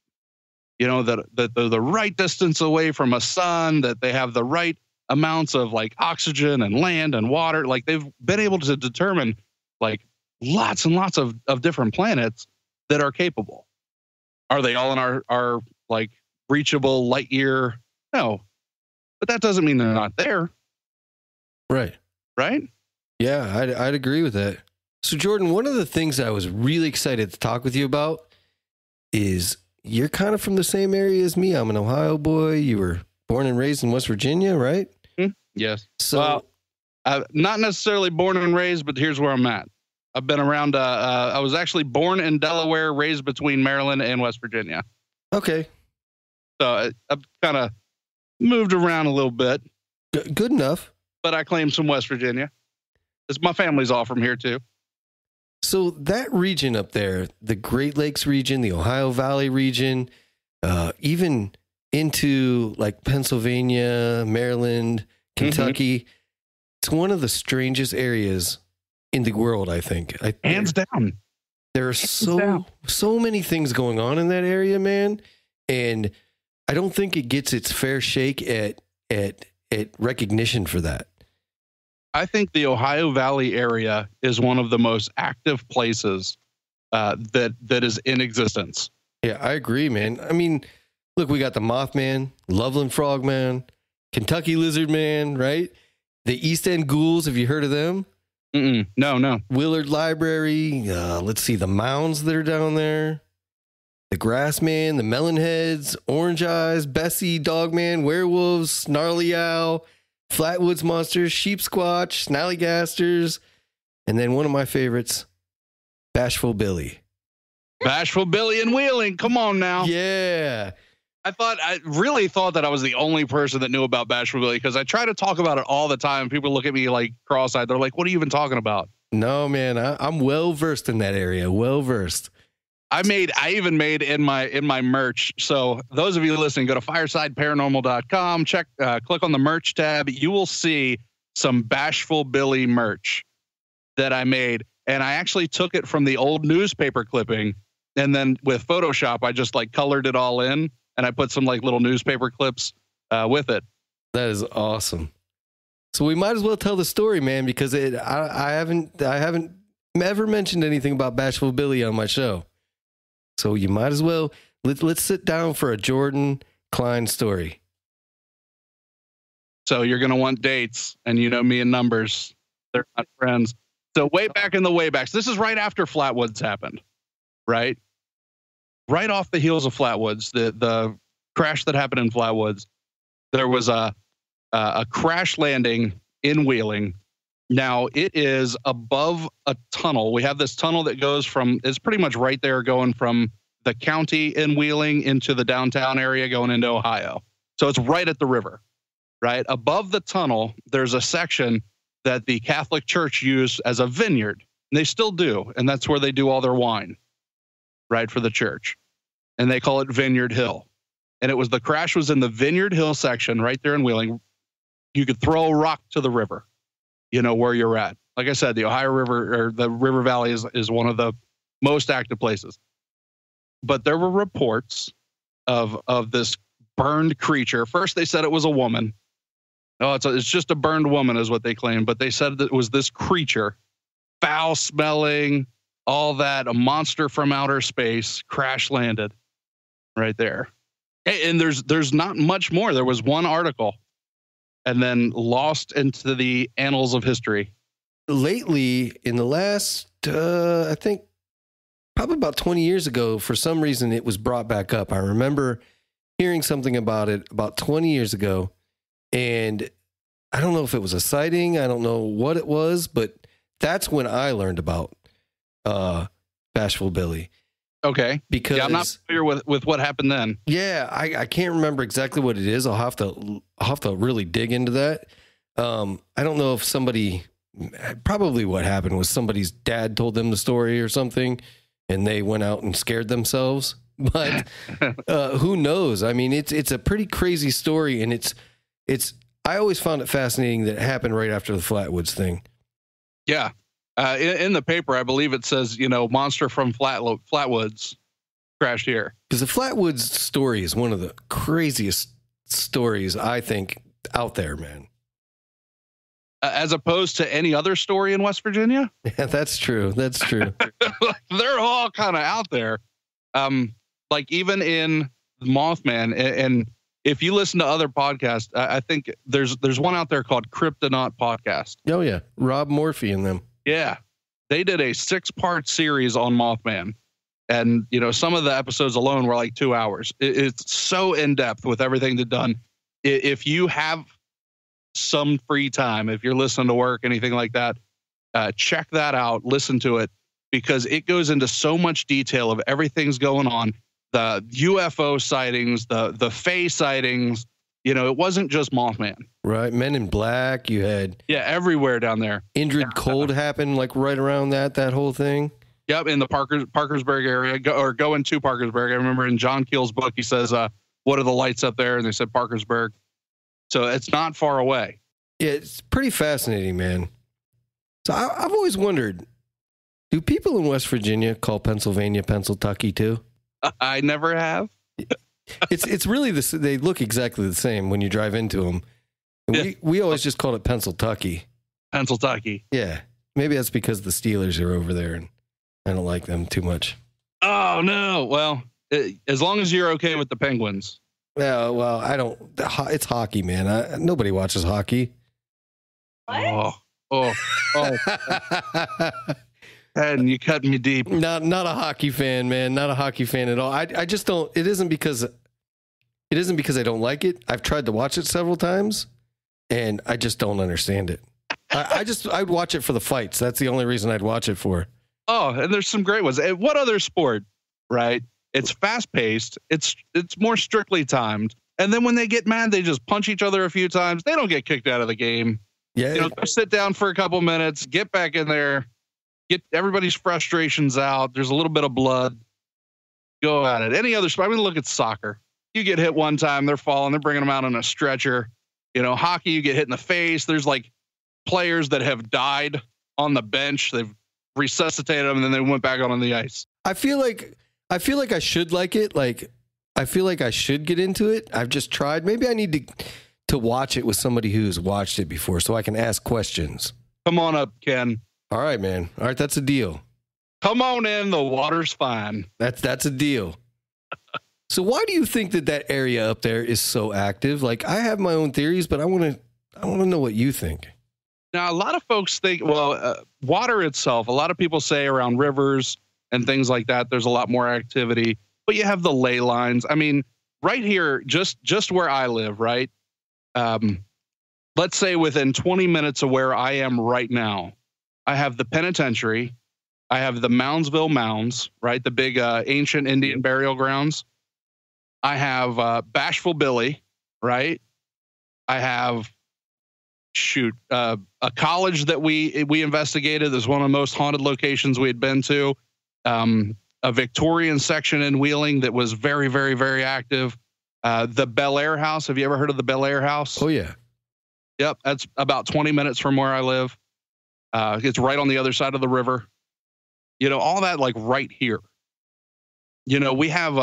that they're the right distance away from a sun, that they have the right amounts of like oxygen and land and water. Like they've been able to determine like lots and lots of different planets that are capable. Are they all in our like reachable light year? No, but that doesn't mean they're not there. Right. Right. Yeah, I'd agree with that. So Jordan, one of the things I was really excited to talk with you about is you're kind of from the same area as me. I'm an Ohio boy. You were born and raised in West Virginia, right? Yes. So, not necessarily born and raised, but here's where I'm at. I've been around. I was actually born in Delaware, raised between Maryland and West Virginia. Okay. So I've kind of moved around a little bit. Good enough. But I claim some West Virginia. My family's all from here too. So that region up there, the Great Lakes region, the Ohio Valley region, even into like Pennsylvania, Maryland, Kentucky, it's one of the strangest areas in the world, I think. Hands down. There are so many things going on in that area, man. And I don't think it gets its fair shake at recognition for that. I think the Ohio Valley area is one of the most active places that is in existence. Yeah, I agree, man. I mean, look, we got the Mothman, Loveland Frogman, Kentucky Lizard Man, right? The East End Ghouls. Have you heard of them? No. Willard Library. Let's see, the mounds that are down there. The Grassman, the Melonheads, Orange Eyes, Bessie, Dogman, Werewolves, Gnarly Owl, Flatwoods Monsters, Sheep Squatch, Snallygasters, and then one of my favorites, Bashful Billy. Bashful Billy and Wheeling. Come on now. Yeah. I really thought that I was the only person that knew about Bashful Billy because I try to talk about it all the time. People look at me like cross-eyed. They're like, what are you even talking about? No, man, I'm well-versed in that area. Well-versed. I even made in my merch. So those of you listening, go to firesideparanormal.com, click on the merch tab. You will see some Bashful Billy merch that I made. And I actually took it from the old newspaper clipping. And then with Photoshop, I just like colored it all in and I put some like little newspaper clips with it. That is awesome. So we might as well tell the story, man, because I haven't ever mentioned anything about Bashful Billy on my show. So you might as well, let's sit down for a Jordan Cline story. So you're going to want dates, and you know me and numbers. They're not friends. So way back in the waybacks, this is right after Flatwoods happened, right? Right off the heels of Flatwoods, the crash that happened in Flatwoods, there was a crash landing in Wheeling. Now it is above a tunnel. We have this tunnel that goes it's pretty much right there going from the county in Wheeling into the downtown area going into Ohio. So it's right at the river, right? Above the tunnel, there's a section that the Catholic Church used as a vineyard. And they still do. And that's where they do all their wine, right? For the church. And they call it Vineyard Hill. And the crash was in the Vineyard Hill section right there in Wheeling. You could throw a rock to the river. You know where you're at. Like I said, the Ohio River or the River Valley is one of the most active places. But there were reports of this burned creature. First, they said it was a woman. No, it's just a burned woman is what they claimed. But they said that it was this creature, foul smelling, all that, a monster from outer space, crash landed right there. And there's not much more. There was one article. And then lost into the annals of history. Lately, in the last, I think, probably about 20 years ago, for some reason, it was brought back up. I remember hearing something about it about 20 years ago. And I don't know if it was a sighting. I don't know what it was, but that's when I learned about Bashful Billy. Okay. Because I'm not familiar with what happened then. Yeah, I can't remember exactly what it is. I'll have to really dig into that. I don't know if probably what happened was somebody's dad told them the story or something, and they went out and scared themselves. But who knows? I mean, it's a pretty crazy story, and it's. I always found it fascinating that it happened right after the Flatwoods thing. Yeah. In the paper, I believe it says, monster from Flatwoods crashed here. Because the Flatwoods story is one of the craziest stories, I think, out there, man. As opposed to any other story in West Virginia? Yeah, that's true. That's true. They're all kind of out there. Like even in Mothman, and if you listen to other podcasts, I think there's one out there called Kryptonaut Podcast. Oh, yeah. Rob Morphy and them. Yeah, they did a 6-part series on Mothman. And, some of the episodes alone were like 2 hours. It's so in depth with everything they've done. If you have some free time, if you're listening to work, anything like that, check that out, listen to it, because it goes into so much detail of everything's going on. The UFO sightings, the Fae sightings, it wasn't just Mothman. Right. Men in Black. You had. Yeah. Everywhere down there. Indrid Cold happened like right around that whole thing. Yep. In the Parkersburg area going to Parkersburg. I remember in John Keel's book, he says, what are the lights up there? And they said Parkersburg. So it's not far away. Yeah. It's pretty fascinating, man. So I've always wondered, do people in West Virginia call Pennsylvania Pennsyltucky too? I never have. It's really this. They look exactly the same when you drive into them. And yeah. we always just called it Pennsyltucky. Pennsyltucky. Yeah, maybe that's because the Steelers are over there, and I don't like them too much. Oh no! Well, as long as you're okay with the Penguins. Yeah, well, I don't. It's hockey, man. Nobody watches hockey. What? Oh. And you cut me deep. Not a hockey fan, man. Not a hockey fan at all. I just don't. It isn't because I don't like it. I've tried to watch it several times, and I just don't understand it. I'd watch it for the fights. That's the only reason I'd watch it for. Oh, and there's some great ones. What other sport, right? It's fast paced. It's more strictly timed. And then when they get mad, they just punch each other a few times. They don't get kicked out of the game. Yeah. Sit down for a couple minutes, get back in there. Get everybody's frustrations out. There's a little bit of blood. Go at it. Any other sport? I mean, look at soccer. You get hit one time, they're falling, they're bringing them out on a stretcher. You know, hockey, you get hit in the face. There's like players that have died on the bench. They've resuscitated them and then they went back out on the ice. I feel like I should like it. Like, I feel like I should get into it. I've just tried. Maybe I need to watch it with somebody who's watched it before so I can ask questions. Come on up, Ken. All right, man. All right, that's a deal. Come on in. The water's fine. That's a deal. So why do you think that area up there is so active? Like, I have my own theories, but I want to know what you think. Now, a lot of folks think, water itself, a lot of people say around rivers and things like that, there's a lot more activity, but you have the ley lines. I mean, right here, just where I live, right? Let's say within 20 minutes of where I am right now, I have the penitentiary. I have the Moundsville Mounds, right? The big ancient Indian burial grounds. I have Bashful Billy, right? I have a college that we investigated. This is one of the most haunted locations we had been to. A Victorian section in Wheeling that was very, very, very active. The Bel Air House. Have you ever heard of the Bel Air House? Oh yeah. Yep. That's about 20 minutes from where I live. It's right on the other side of the river. You know, all that like right here. You know, we have,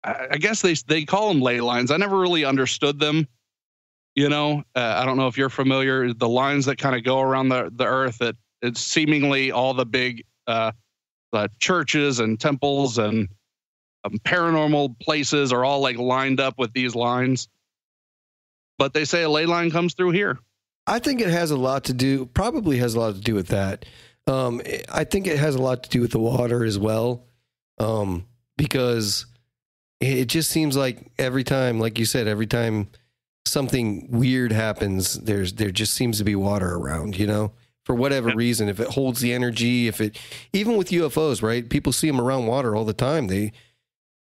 I guess they call them ley lines. I never really understood them. You know, I don't know if you're familiar, the lines that kind of go around the earth, that it's seemingly all the big churches and temples and paranormal places are all like lined up with these lines. But they say a ley line comes through here. I think it has a lot to do, probably has a lot to do with that. I think it has a lot to do with the water as well. Because it just seems like every time, like you said, every time something weird happens, there just seems to be water around, you know, for whatever reason. If it holds the energy, even with UFOs, right? People see them around water all the time.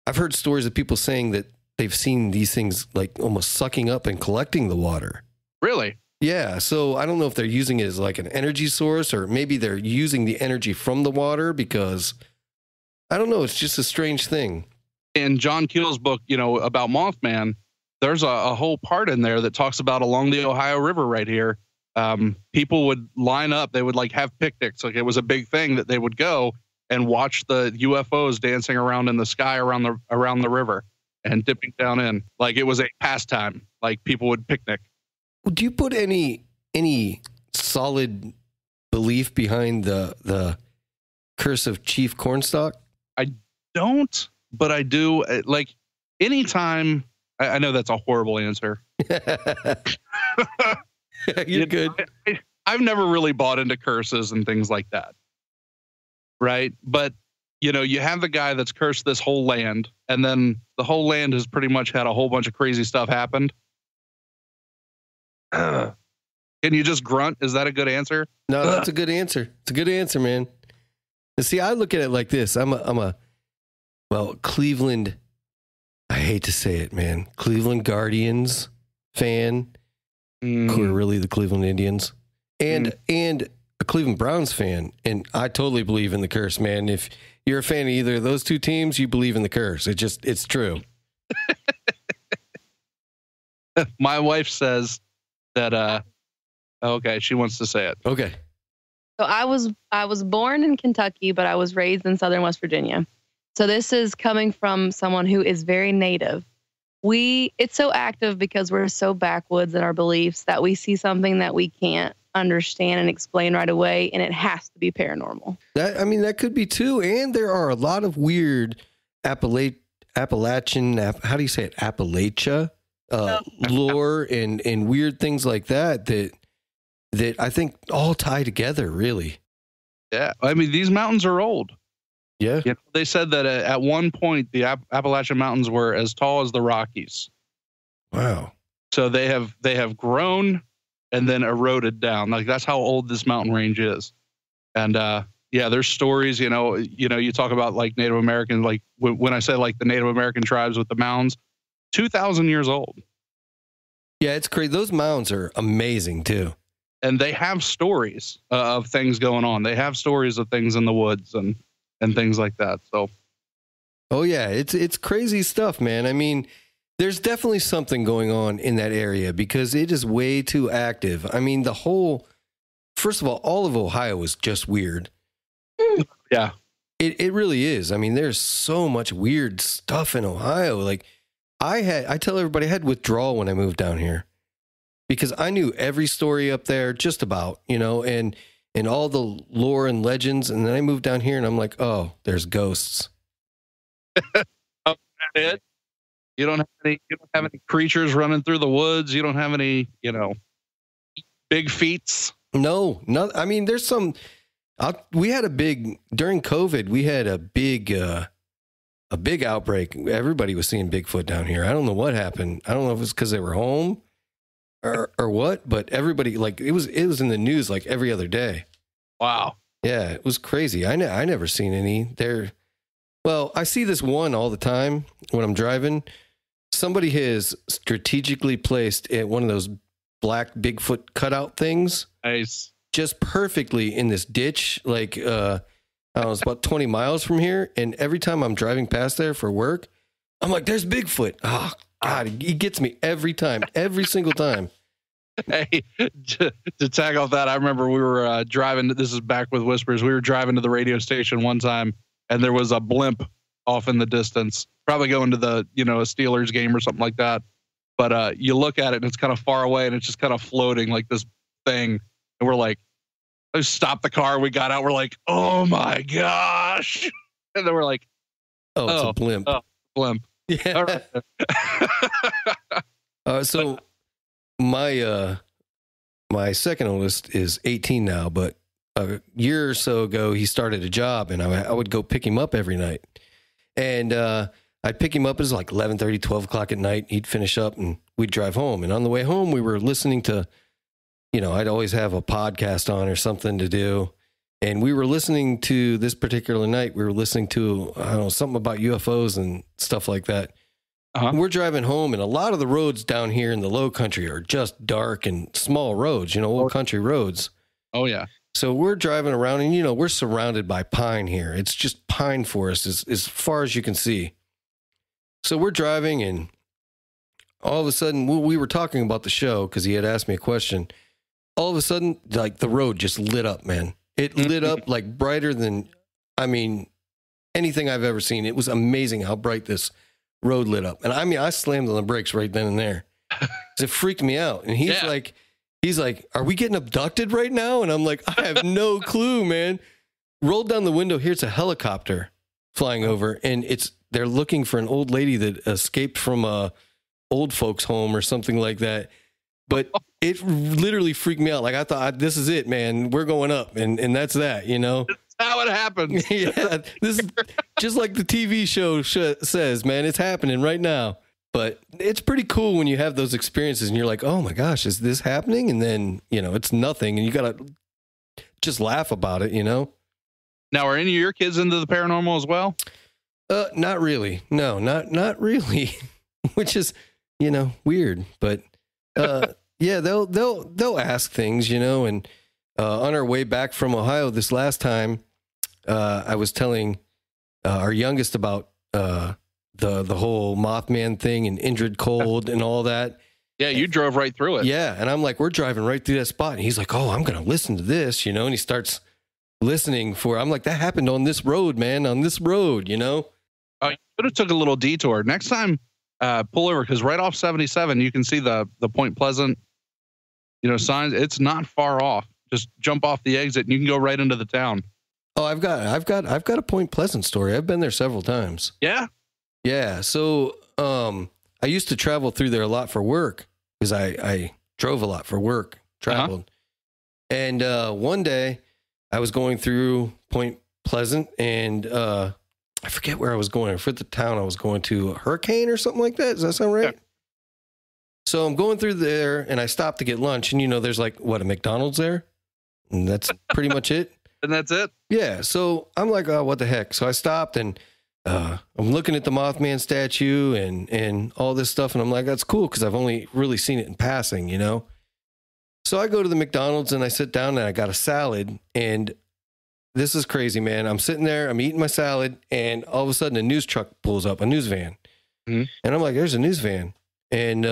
I've heard stories of people saying that they've seen these things like almost sucking up and collecting the water. Really? Yeah. So I don't know if they're using it as like an energy source, or maybe they're using the energy from the water, because I don't know. It's just a strange thing. In John Keel's book, you know, about Mothman, there's a whole part in there that talks about along the Ohio River right here. People would line up. They would like have picnics. Like, it was a big thing that they would go and watch the UFOs dancing around in the sky around the river and dipping down in. Like, it was a pastime. Like, people would picnic. Do you put any solid belief behind the curse of Chief Cornstalk? I don't, but I do. Like, anytime, I know that's a horrible answer. You're good. I've never really bought into curses and things like that. Right. But, you know, you have the guy that's cursed this whole land, and then the whole land has pretty much had a whole bunch of crazy stuff happened. Can you just grunt? Is that a good answer? No, that's a good answer. It's a good answer, man. And see, I look at it like this. I'm a Cleveland, I hate to say it, man, Cleveland Guardians fan, who are really the Cleveland Indians, and a Cleveland Browns fan. And I totally believe in the curse, man. If you're a fan of either of those two teams, you believe in the curse. It's true. My wife says that, okay, she wants to say it. Okay. So I was born in Kentucky, but I was raised in Southern West Virginia. So this is coming from someone who is very native. It's so active because we're so backwoods in our beliefs that we see something that we can't understand and explain right away, and it has to be paranormal. That could be too. And there are a lot of weird Appalachian, how do you say it? Appalachia lore and weird things like that I think all tie together, really. Yeah. I mean, these mountains are old. Yeah. You know, they said that at one point, the Appalachian Mountains were as tall as the Rockies. Wow. So they have grown and then eroded down. Like, that's how old this mountain range is. And, yeah, there's stories, you know, you talk about like Native American, like when I say like the Native American tribes with the mounds, 2,000 years old. Yeah, it's crazy. Those mounds are amazing too. And they have stories of things going on. They have stories of things in the woods and and things like that. So, oh yeah, it's crazy stuff, man. I mean, there's definitely something going on in that area because it is way too active. I mean, first of all of Ohio is just weird. yeah. It really is. I mean, there's so much weird stuff in Ohio. Like I tell everybody I had withdrawal when I moved down here because I knew every story up there just about, and all the lore and legends. And then I moved down here and I'm like, oh, there's ghosts. Oh, it. You don't have any creatures running through the woods. You don't have any, big feats. No. I mean, there's some. We had during COVID. We had a big outbreak. Everybody was seeing Bigfoot down here. I don't know what happened. I don't know if it's because they were home or what. But everybody it was in the news like every other day. Wow. Yeah, it was crazy. I never seen any there. Well, I see this one all the time when I'm driving. Somebody has strategically placed one of those black Bigfoot cutout things. Nice. Just perfectly in this ditch. Like, I don't know, it's about 20 miles from here. And every time I'm driving past there for work, I'm like, there's Bigfoot. Oh, God, he gets me every time, every single time. Hey, to tag off that, I remember we were driving. This is back with Whispers. We were driving to the radio station one time, and there was a blimp off in the distance, probably going to the, a Steelers game or something like that. But you look at it and it's kind of far away and it's just kind of floating like this thing. And we're like, I stopped the car. We got out. We're like, oh my gosh. And then we're like, oh, it's a blimp. Oh, blimp. Yeah. So my second oldest is 18 now, but a year or so ago, he started a job and I would go pick him up every night. And I'd pick him up. It was like 11:30, 12 o'clock at night. He'd finish up and we'd drive home. And on the way home, we were listening to, I'd always have a podcast on or something to do. And we were listening to this particular night. We were listening to, I don't know, something about UFOs and stuff like that. Uh-huh. We're driving home and a lot of the roads down here in the low country are just dark and small roads, old country roads. Oh, yeah. So we're driving around and, we're surrounded by pine here. It's just pine forest as far as you can see. So we're driving and all of a sudden we were talking about the show because he had asked me a question. All of a sudden, like the road just lit up, man. It lit up like brighter than, anything I've ever seen. It was amazing how bright this road lit up. And I slammed on the brakes right then and there. It freaked me out. And he's like, are we getting abducted right now? And I'm like, I have no clue, man. Rolled down the window. Here's a helicopter flying over. And they're looking for an old lady that escaped from a old folks home or something like that. But it literally freaked me out. Like I thought, this is it, man. We're going up. And that's that, That's how it happens. Yeah. This is just like the TV show says, man, it's happening right now. But it's pretty cool when you have those experiences and you're like, oh my gosh, is this happening? And then, it's nothing and you got to just laugh about it, Now, are any of your kids into the paranormal as well? Not really. No, not really, which is, weird, but, yeah, they'll ask things, and, on our way back from Ohio this last time, I was telling, our youngest about, the whole Mothman thing and Indrid Cold and all that. Yeah, you drove right through it. Yeah, and I'm like, we're driving right through that spot. And he's like, oh, I'm going to listen to this, and he starts listening I'm like, that happened on this road, man, on this road, You could have took a little detour. Next time, pull over, because right off 77, you can see the Point Pleasant, signs. It's not far off. Just jump off the exit and you can go right into the town. Oh, I've got a Point Pleasant story. I've been there several times. Yeah. Yeah. So, I used to travel through there a lot for work because I drove a lot for work, traveled. Uh-huh. And, one day I was going through Point Pleasant and, I forget where I was going. I forget the town I was going to. A Hurricane or something like that. Does that sound right? Yeah. So I'm going through there and I stopped to get lunch and there's like a McDonald's there. And that's pretty much it. And that's it? Yeah. So I'm like, oh, what the heck? So I stopped and I'm looking at the Mothman statue and all this stuff. And I'm like, that's cool because I've only really seen it in passing, So I go to the McDonald's and I sit down and I got a salad. And this is crazy, man. I'm sitting there, I'm eating my salad, and all of a sudden a news truck pulls up, a news van. And I'm like, there's a news van. And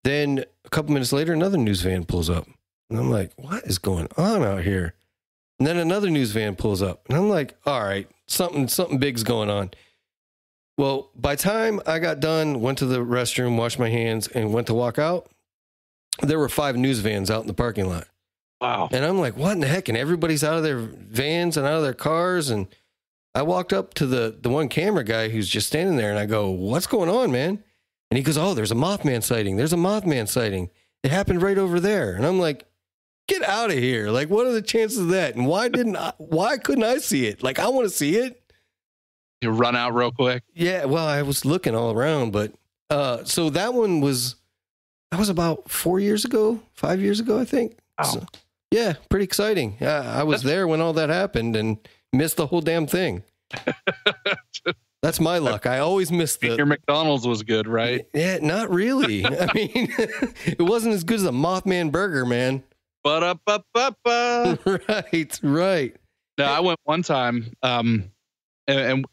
then a couple minutes later, another news van pulls up. And I'm like, what is going on out here? And then another news van pulls up. And I'm like, all right, something big's going on. Well, by the time I got done, went to the restroom, washed my hands, and went to walk out, there were 5 news vans out in the parking lot. Wow. And I'm like, what in the heck? And everybody's out of their vans and out of their cars. And I walked up to the one camera guy who's just standing there, and I go, what's going on, man? And he goes, oh, there's a Mothman sighting. There's a Mothman sighting. It happened right over there. And I'm like, get out of here. Like, what are the chances of that? And why couldn't I see it? Like, I want to see it. You run out real quick. Yeah. Well, I was looking all around, but, so that was about 5 years ago, I think. Wow. So, yeah. Pretty exciting. I was there when all that happened and missed the whole damn thing. That's my luck. I always miss Your McDonald's was good, right? Yeah, not really. I mean, it wasn't as good as a Mothman burger, man. Right. No, I went one time, and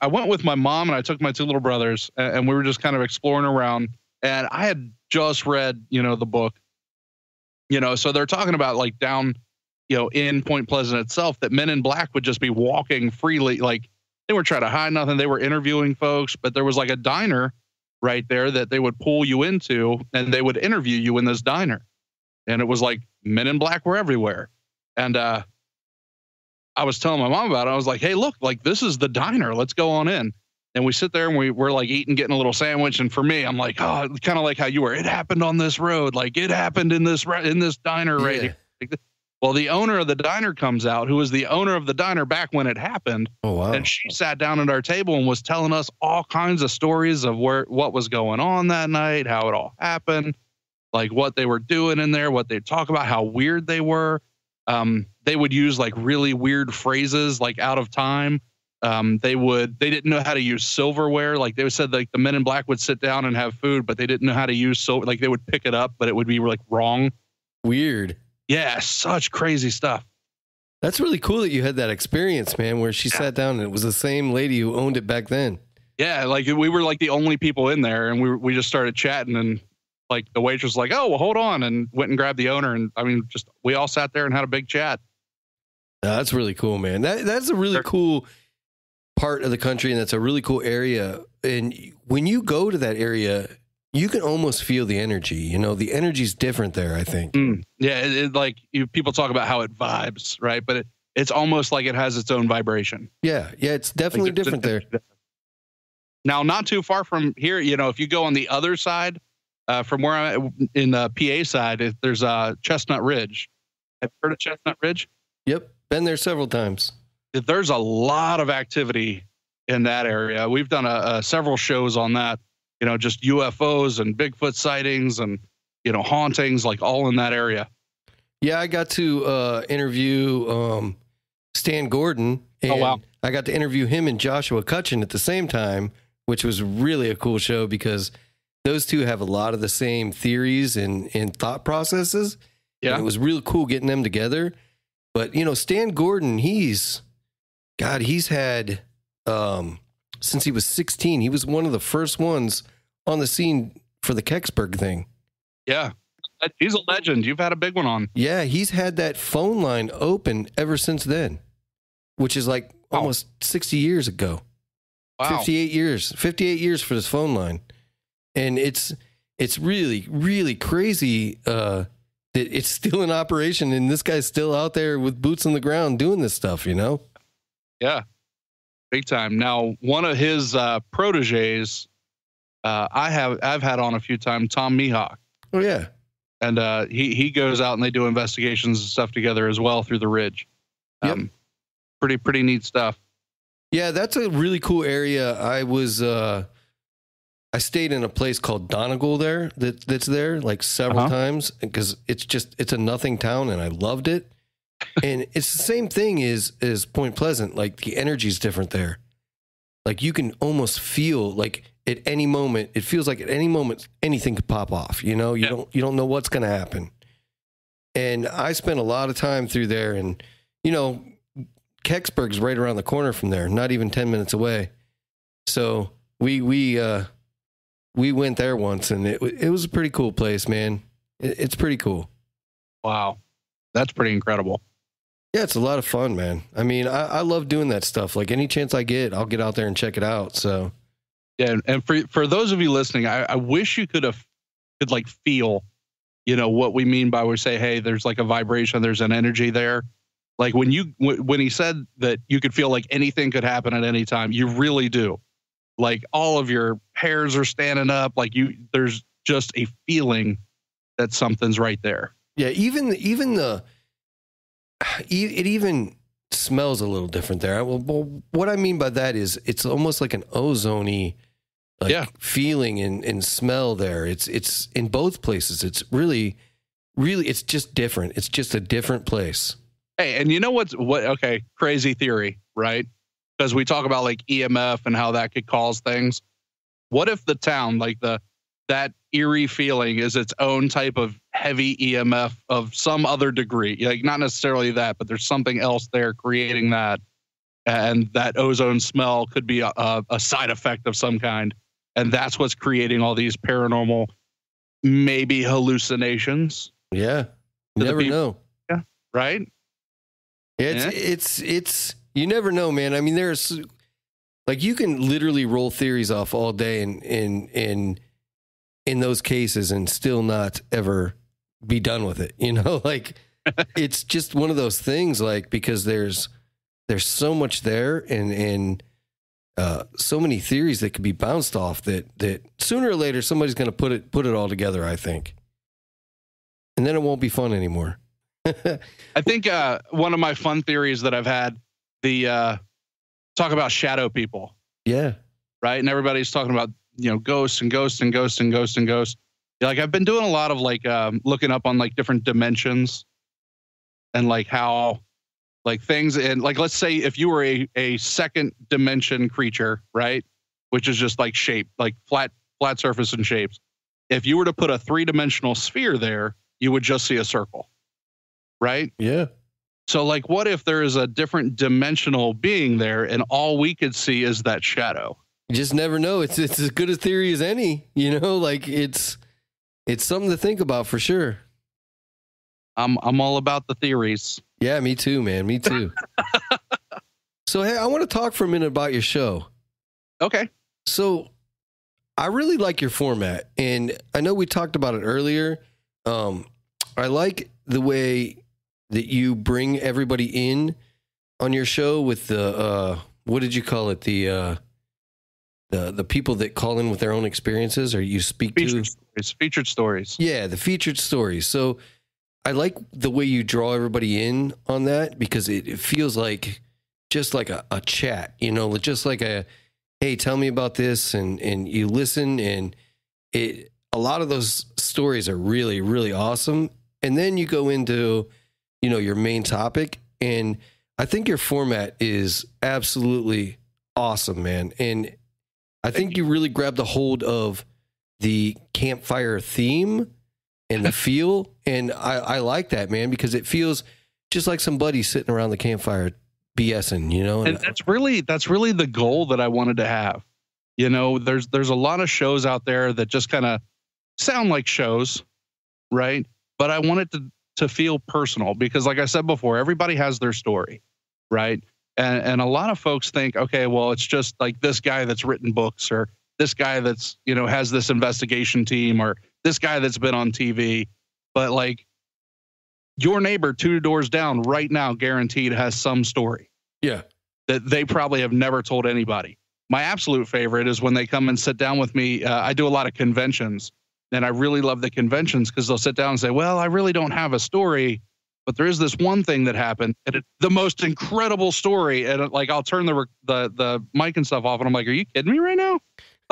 I went with my mom, and I took my 2 little brothers, and we were just kind of exploring around. And I had just read, the book, so they're talking about like down, in Point Pleasant itself, that men in black would just be walking freely, like. They weren't trying to hide nothing. They were interviewing folks, but there was like a diner right there that they would pull you into, and they would interview you in this diner. And it was like men in black were everywhere. And I was telling my mom about it. I was like, hey, look, like this is the diner. Let's go on in. And we sit there and we're like eating, getting a little sandwich. And for me, I'm like, oh, kind of like how you were. It happened on this road. Like it happened in this diner right here. Well, the owner of the diner comes out, who was the owner of the diner back when it happened. Oh, wow. And she sat down at our table and was telling us all kinds of stories of what was going on that night, how it all happened, like what they were doing in there, what they'd talk about, how weird they were. They would use like really weird phrases, like out of time. They didn't know how to use silverware. Like they said, like the men in black would sit down and have food, but they didn't know how to use like they would pick it up, but it would be like wrong. Weird. Yeah, such crazy stuff. That's really cool that you had that experience, man, where she sat down and it was the same lady who owned it back then. Yeah, like we were like the only people in there, and we just started chatting, and like the waitress was like, oh, well, hold on, and went and grabbed the owner, and I mean, just we all sat there and had a big chat. That's really cool, man. That's a really cool part of the country, and that's a really cool area. And when you go to that area, you can almost feel the energy. The energy's different there, I think. Yeah, people talk about how it vibes, right? But it's almost like it has its own vibration. Yeah, it's definitely different there. Now, not too far from here, if you go on the other side, from where I'm in the PA side, there's Chestnut Ridge. Have you heard of Chestnut Ridge? Yep, been there several times. There's a lot of activity in that area. We've done several shows on that. Just UFOs and Bigfoot sightings and, hauntings, like all in that area. Yeah, I got to interview Stan Gordon. And oh, wow. I got to interview him and Joshua Cutchin at the same time, which was really a cool show because those two have a lot of the same theories and thought processes. Yeah. And it was really cool getting them together. But, Stan Gordon, he's had... since he was 16, he was one of the first ones on the scene for the Kecksburg thing. Yeah. He's a legend. You've had a big one on. Yeah. He's had that phone line open ever since then, which is like almost 60 years ago. Wow. 58 years for this phone line. And it's really, really crazy that it's still in operation and this guy's still out there with boots on the ground doing this stuff, Yeah. Big time. Now, one of his proteges, I've had on a few times, Tom Mihawk. Oh yeah, and he goes out and they do investigations and stuff together as well through the Ridge. Yep. Pretty neat stuff. Yeah, that's a really cool area. I stayed in a place called Donegal there. That's there like several times because it's a nothing town and I loved it. And it's the same thing as Point Pleasant. Like the energy's different there. Like you can almost feel like at any moment, it feels like at any moment, anything could pop off. You don't know what's going to happen. And I spent a lot of time through there and, Kecksburg's right around the corner from there, not even 10 minutes away. So we went there once, and it was a pretty cool place, man. It's pretty cool. Wow. That's pretty incredible. Yeah, it's a lot of fun, man. I mean, I love doing that stuff. Like any chance I get, I'll get out there and check it out. So yeah. And for those of you listening, I wish you could like feel, what we mean by we say, hey, there's like a vibration, there's an energy there. Like when he said that you could feel like anything could happen at any time, you really do. Like all of your hairs are standing up. Like there's just a feeling that something's right there. Yeah. It even smells a little different there. Well, what I mean by that is it's almost like an ozone-y feeling and smell there. It's in both places. It's really, it's just different. It's just a different place. Hey, and you know okay, crazy theory, right? Because we talk about like EMF and how that could cause things. What if the town, like that eerie feeling is its own type of heavy EMF of some other degree? Like not necessarily that, but there's something else there creating that. And that ozone smell could be a side effect of some kind. And that's what's creating all these paranormal, maybe hallucinations. Yeah. You never know. Yeah. Right. Yeah, it's you never know, man. I mean, there's like you can literally roll theories off all day in those cases and still not ever be done with it. Like it's just one of those things, like, because there's so much there and so many theories that could be bounced off that sooner or later somebody's going to put it all together, I think. And then it won't be fun anymore. I think one of my fun theories that I've had, talk about shadow people. Yeah. Right. And everybody's talking about, ghosts and ghosts and ghosts and ghosts and ghosts. Yeah, like I've been doing a lot of like looking up on like different dimensions and like how like things and like, let's say if you were a second dimension creature, right? Which is just like shape, like flat surface and shapes. If you were to put a 3-dimensional sphere there, you would just see a circle. Right? Yeah. So like, what if there is a different dimensional being there and all we could see is that shadow? You just never know. It's as good a theory as any, like it's something to think about for sure. I'm all about the theories. Yeah, me too, man. Me too. So, hey, I want to talk for a minute about your show. Okay. So I really like your format, and I know we talked about it earlier. I like the way that you bring everybody in on your show with the what did you call it? The people that call in with their own experiences, or you speak featured stories. Yeah, the featured stories. So I like the way you draw everybody in on that, because it feels like just like a chat, just like hey, tell me about this, and you listen, and a lot of those stories are really, really awesome. And then you go into, your main topic. And I think your format is absolutely awesome, man. And I think you really grabbed a hold of the campfire theme and the feel. And I like that, man, because it feels just like some buddies sitting around the campfire BSing, And that's really the goal that I wanted to have. There's a lot of shows out there that just kind of sound like shows, right? But I want it to feel personal, because like I said before, everybody has their story, right? And a lot of folks think, okay, well, it's just like this guy that's written books, or this guy that's, has this investigation team, or this guy that's been on TV. But like your neighbor 2 doors down right now, guaranteed has some story. Yeah. That they probably have never told anybody. My absolute favorite is when they come and sit down with me. I do a lot of conventions. And I really love the conventions because they'll sit down and say, well, I really don't have a story, but there is this one thing that happened, and it's the most incredible story. And like, I'll turn the mic and stuff off, and I'm like, are you kidding me right now?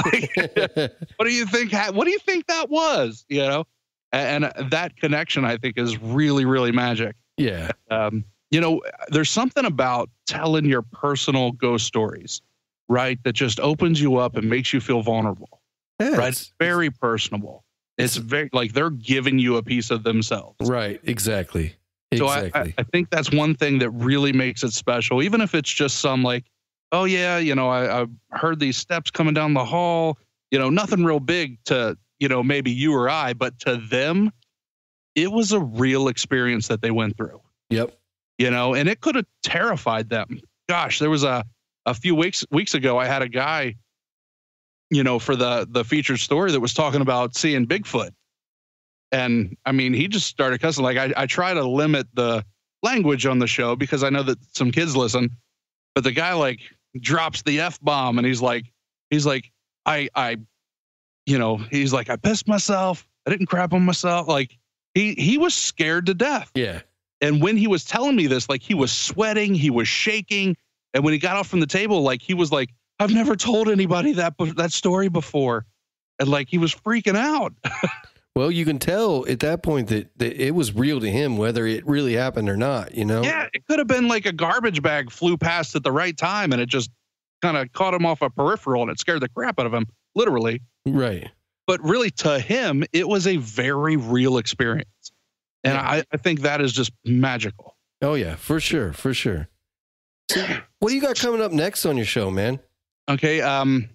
Like, what do you think? What do you think that was? And that connection, I think, is really, really magic. Yeah. There's something about telling your personal ghost stories, right? That just opens you up and makes you feel vulnerable. Yeah, right? It's very personable. It's very like they're giving you a piece of themselves. Right. Exactly. So Exactly. I think that's one thing that really makes it special, even if it's just some like, oh yeah, I heard these steps coming down the hall, nothing real big to, maybe you or I, but to them, it was a real experience that they went through. Yep. And it could have terrified them. Gosh, there was a few weeks ago, I had a guy, for the featured story that was talking about seeing Bigfoot. And I mean, he just started cussing. Like I try to limit the language on the show because I know that some kids listen, but the guy like drops the F-bomb and he's like, I pissed myself. I didn't crap on myself. Like he was scared to death. Yeah. And when he was telling me this, like he was sweating, he was shaking. And when he got off from the table, like he was like, I've never told anybody that story before. And like, he was freaking out. Well, you can tell at that point that it was real to him, whether it really happened or not, Yeah, it could have been like a garbage bag flew past at the right time and it just kind of caught him off a peripheral and it scared the crap out of him, literally. Right. But really to him, it was a very real experience. And yeah. I think that is just magical. Oh yeah, for sure. For sure. So what do you got coming up next on your show, man? Okay. I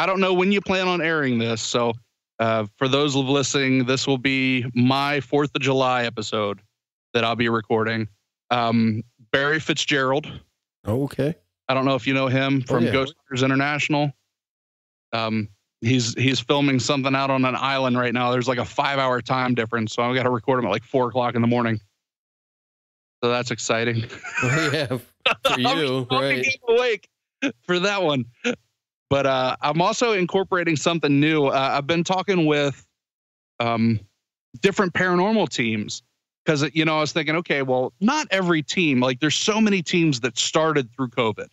don't know when you plan on airing this. So, for those listening, this will be my 4th of July episode that I'll be recording. Barry Fitzgerald. Oh, okay. I don't know if you know him from Ghost Hunters International. He's filming something out on an island right now. There's like a 5-hour time difference. So I've got to record him at like 4:00 in the morning. So that's exciting. Well, yeah, for you, right? I'm awake for that one. But I'm also incorporating something new. I've been talking with different paranormal teams because, I was thinking, okay, well, not every team, like there's so many teams that started through COVID.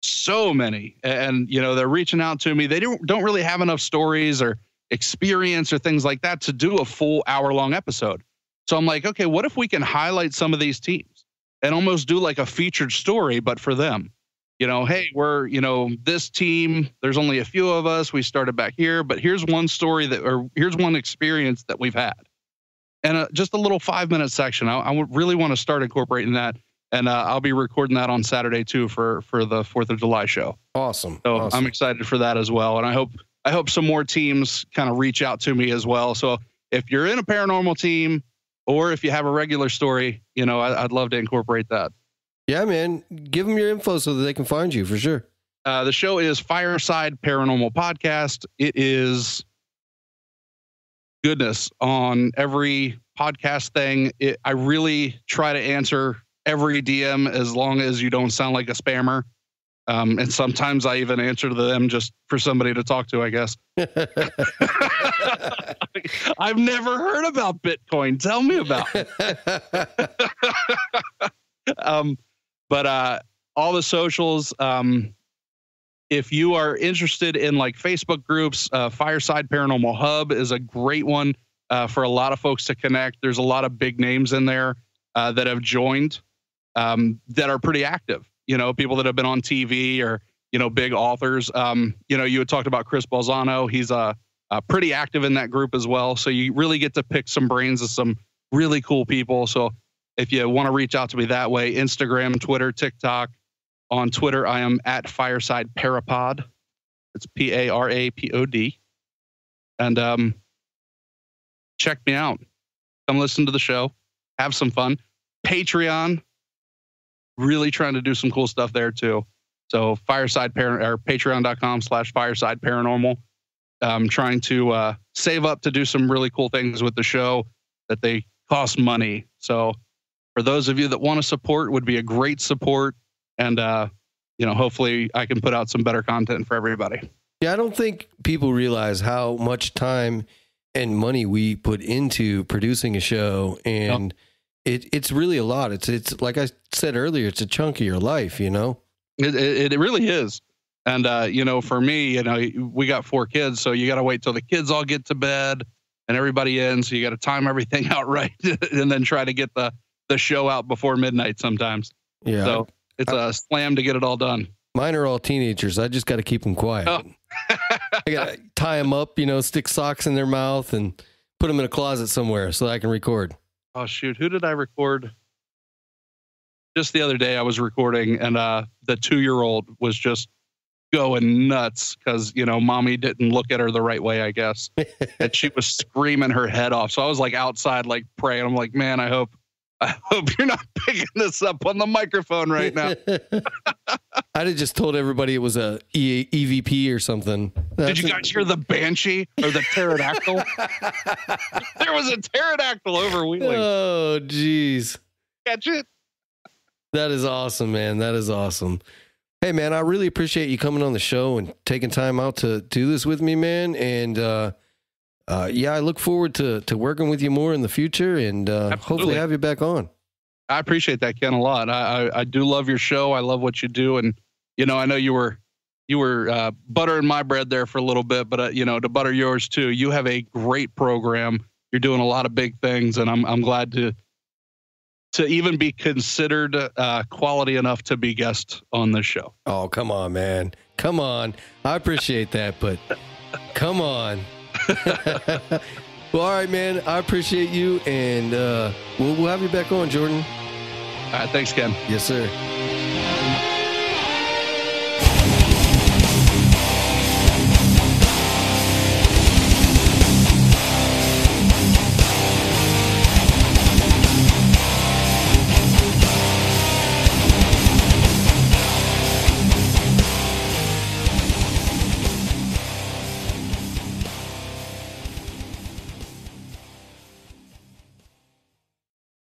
So many. And, they're reaching out to me. They don't really have enough stories or experience or things like that to do a full hour-long episode. So I'm like, okay, what if we can highlight some of these teams and almost do like a featured story, but for them? Hey, we're, this team, there's only a few of us. We started back here, but here's one story here's one experience that we've had. And just a little 5-minute section. I would really want to start incorporating that. And I'll be recording that on Saturday too, for the 4th of July show. Awesome. So awesome. I'm excited for that as well. And I hope some more teams kind of reach out to me as well. So if you're in a paranormal team or if you have a regular story, I'd love to incorporate that. Yeah, man. Give them your info so that they can find you for sure. The show is Fireside Paranormal Podcast. It is goodness on every podcast thing. I really try to answer every DM as long as you don't sound like a spammer. And sometimes I even answer to them just for somebody to talk to, I guess. I've never heard about Bitcoin. Tell me about it. But all the socials, if you are interested in like Facebook groups, Fireside Paranormal Hub is a great one for a lot of folks to connect. There's a lot of big names in there that have joined that are pretty active, people that have been on TV or, big authors. You had talked about Chris Balzano. He's pretty active in that group as well. So you really get to pick some brains of some really cool people. So if you want to reach out to me that way, Instagram, Twitter, TikTok. On Twitter, I am at Fireside Parapod. It's Parapod. And check me out. Come listen to the show. Have some fun. Patreon. Really trying to do some cool stuff there too. So patreon.com/Fireside Paranormal. I'm trying to save up to do some really cool things with the show that they cost money. So for those of you that want to support, would be a great support. And, hopefully I can put out some better content for everybody. Yeah, I don't think people realize how much time and money we put into producing a show. And it's really a lot. It's like I said earlier, it's a chunk of your life, It really is. And, for me, we got 4 kids, so you got to wait till the kids all get to bed and everybody in. So you got to time everything out right and then try to get the show out before midnight sometimes. Yeah. So it's a slam to get it all done. Mine are all teenagers. I just got to keep them quiet. Oh. I got to tie them up, stick socks in their mouth and put them in a closet somewhere so I can record. oh shoot, who did I record? Just the other day I was recording, and the 2-year-old was just going nuts because, you know, mommy didn't look at her the right way, I guess. And she was screaming her head off. So I was like outside, like praying. I'm like, man, I hope you're not picking this up on the microphone right now. I'd have just told everybody it was a EVP or something. Did you guys hear the banshee or the pterodactyl? There was a pterodactyl overwheeling. Oh, geez. Catch it. That is awesome, man. That is awesome. Hey, man, I really appreciate you coming on the show and taking time out to do this with me, man. And, yeah, I look forward to working with you more in the future and hopefully have you back on. I appreciate that, Ken, a lot. I do love your show. I love what you do. And, you know, I know you were buttering my bread there for a little bit, but, you know, to butter yours too. You have a great program. You're doing a lot of big things, and I'm glad to even be considered quality enough to be guest on this show. Oh, come on, man. Come on. I appreciate that, but come on. Well, all right, man. I appreciate you, and we'll have you back on, Jordan. All right, thanks, Ken. Yes, sir.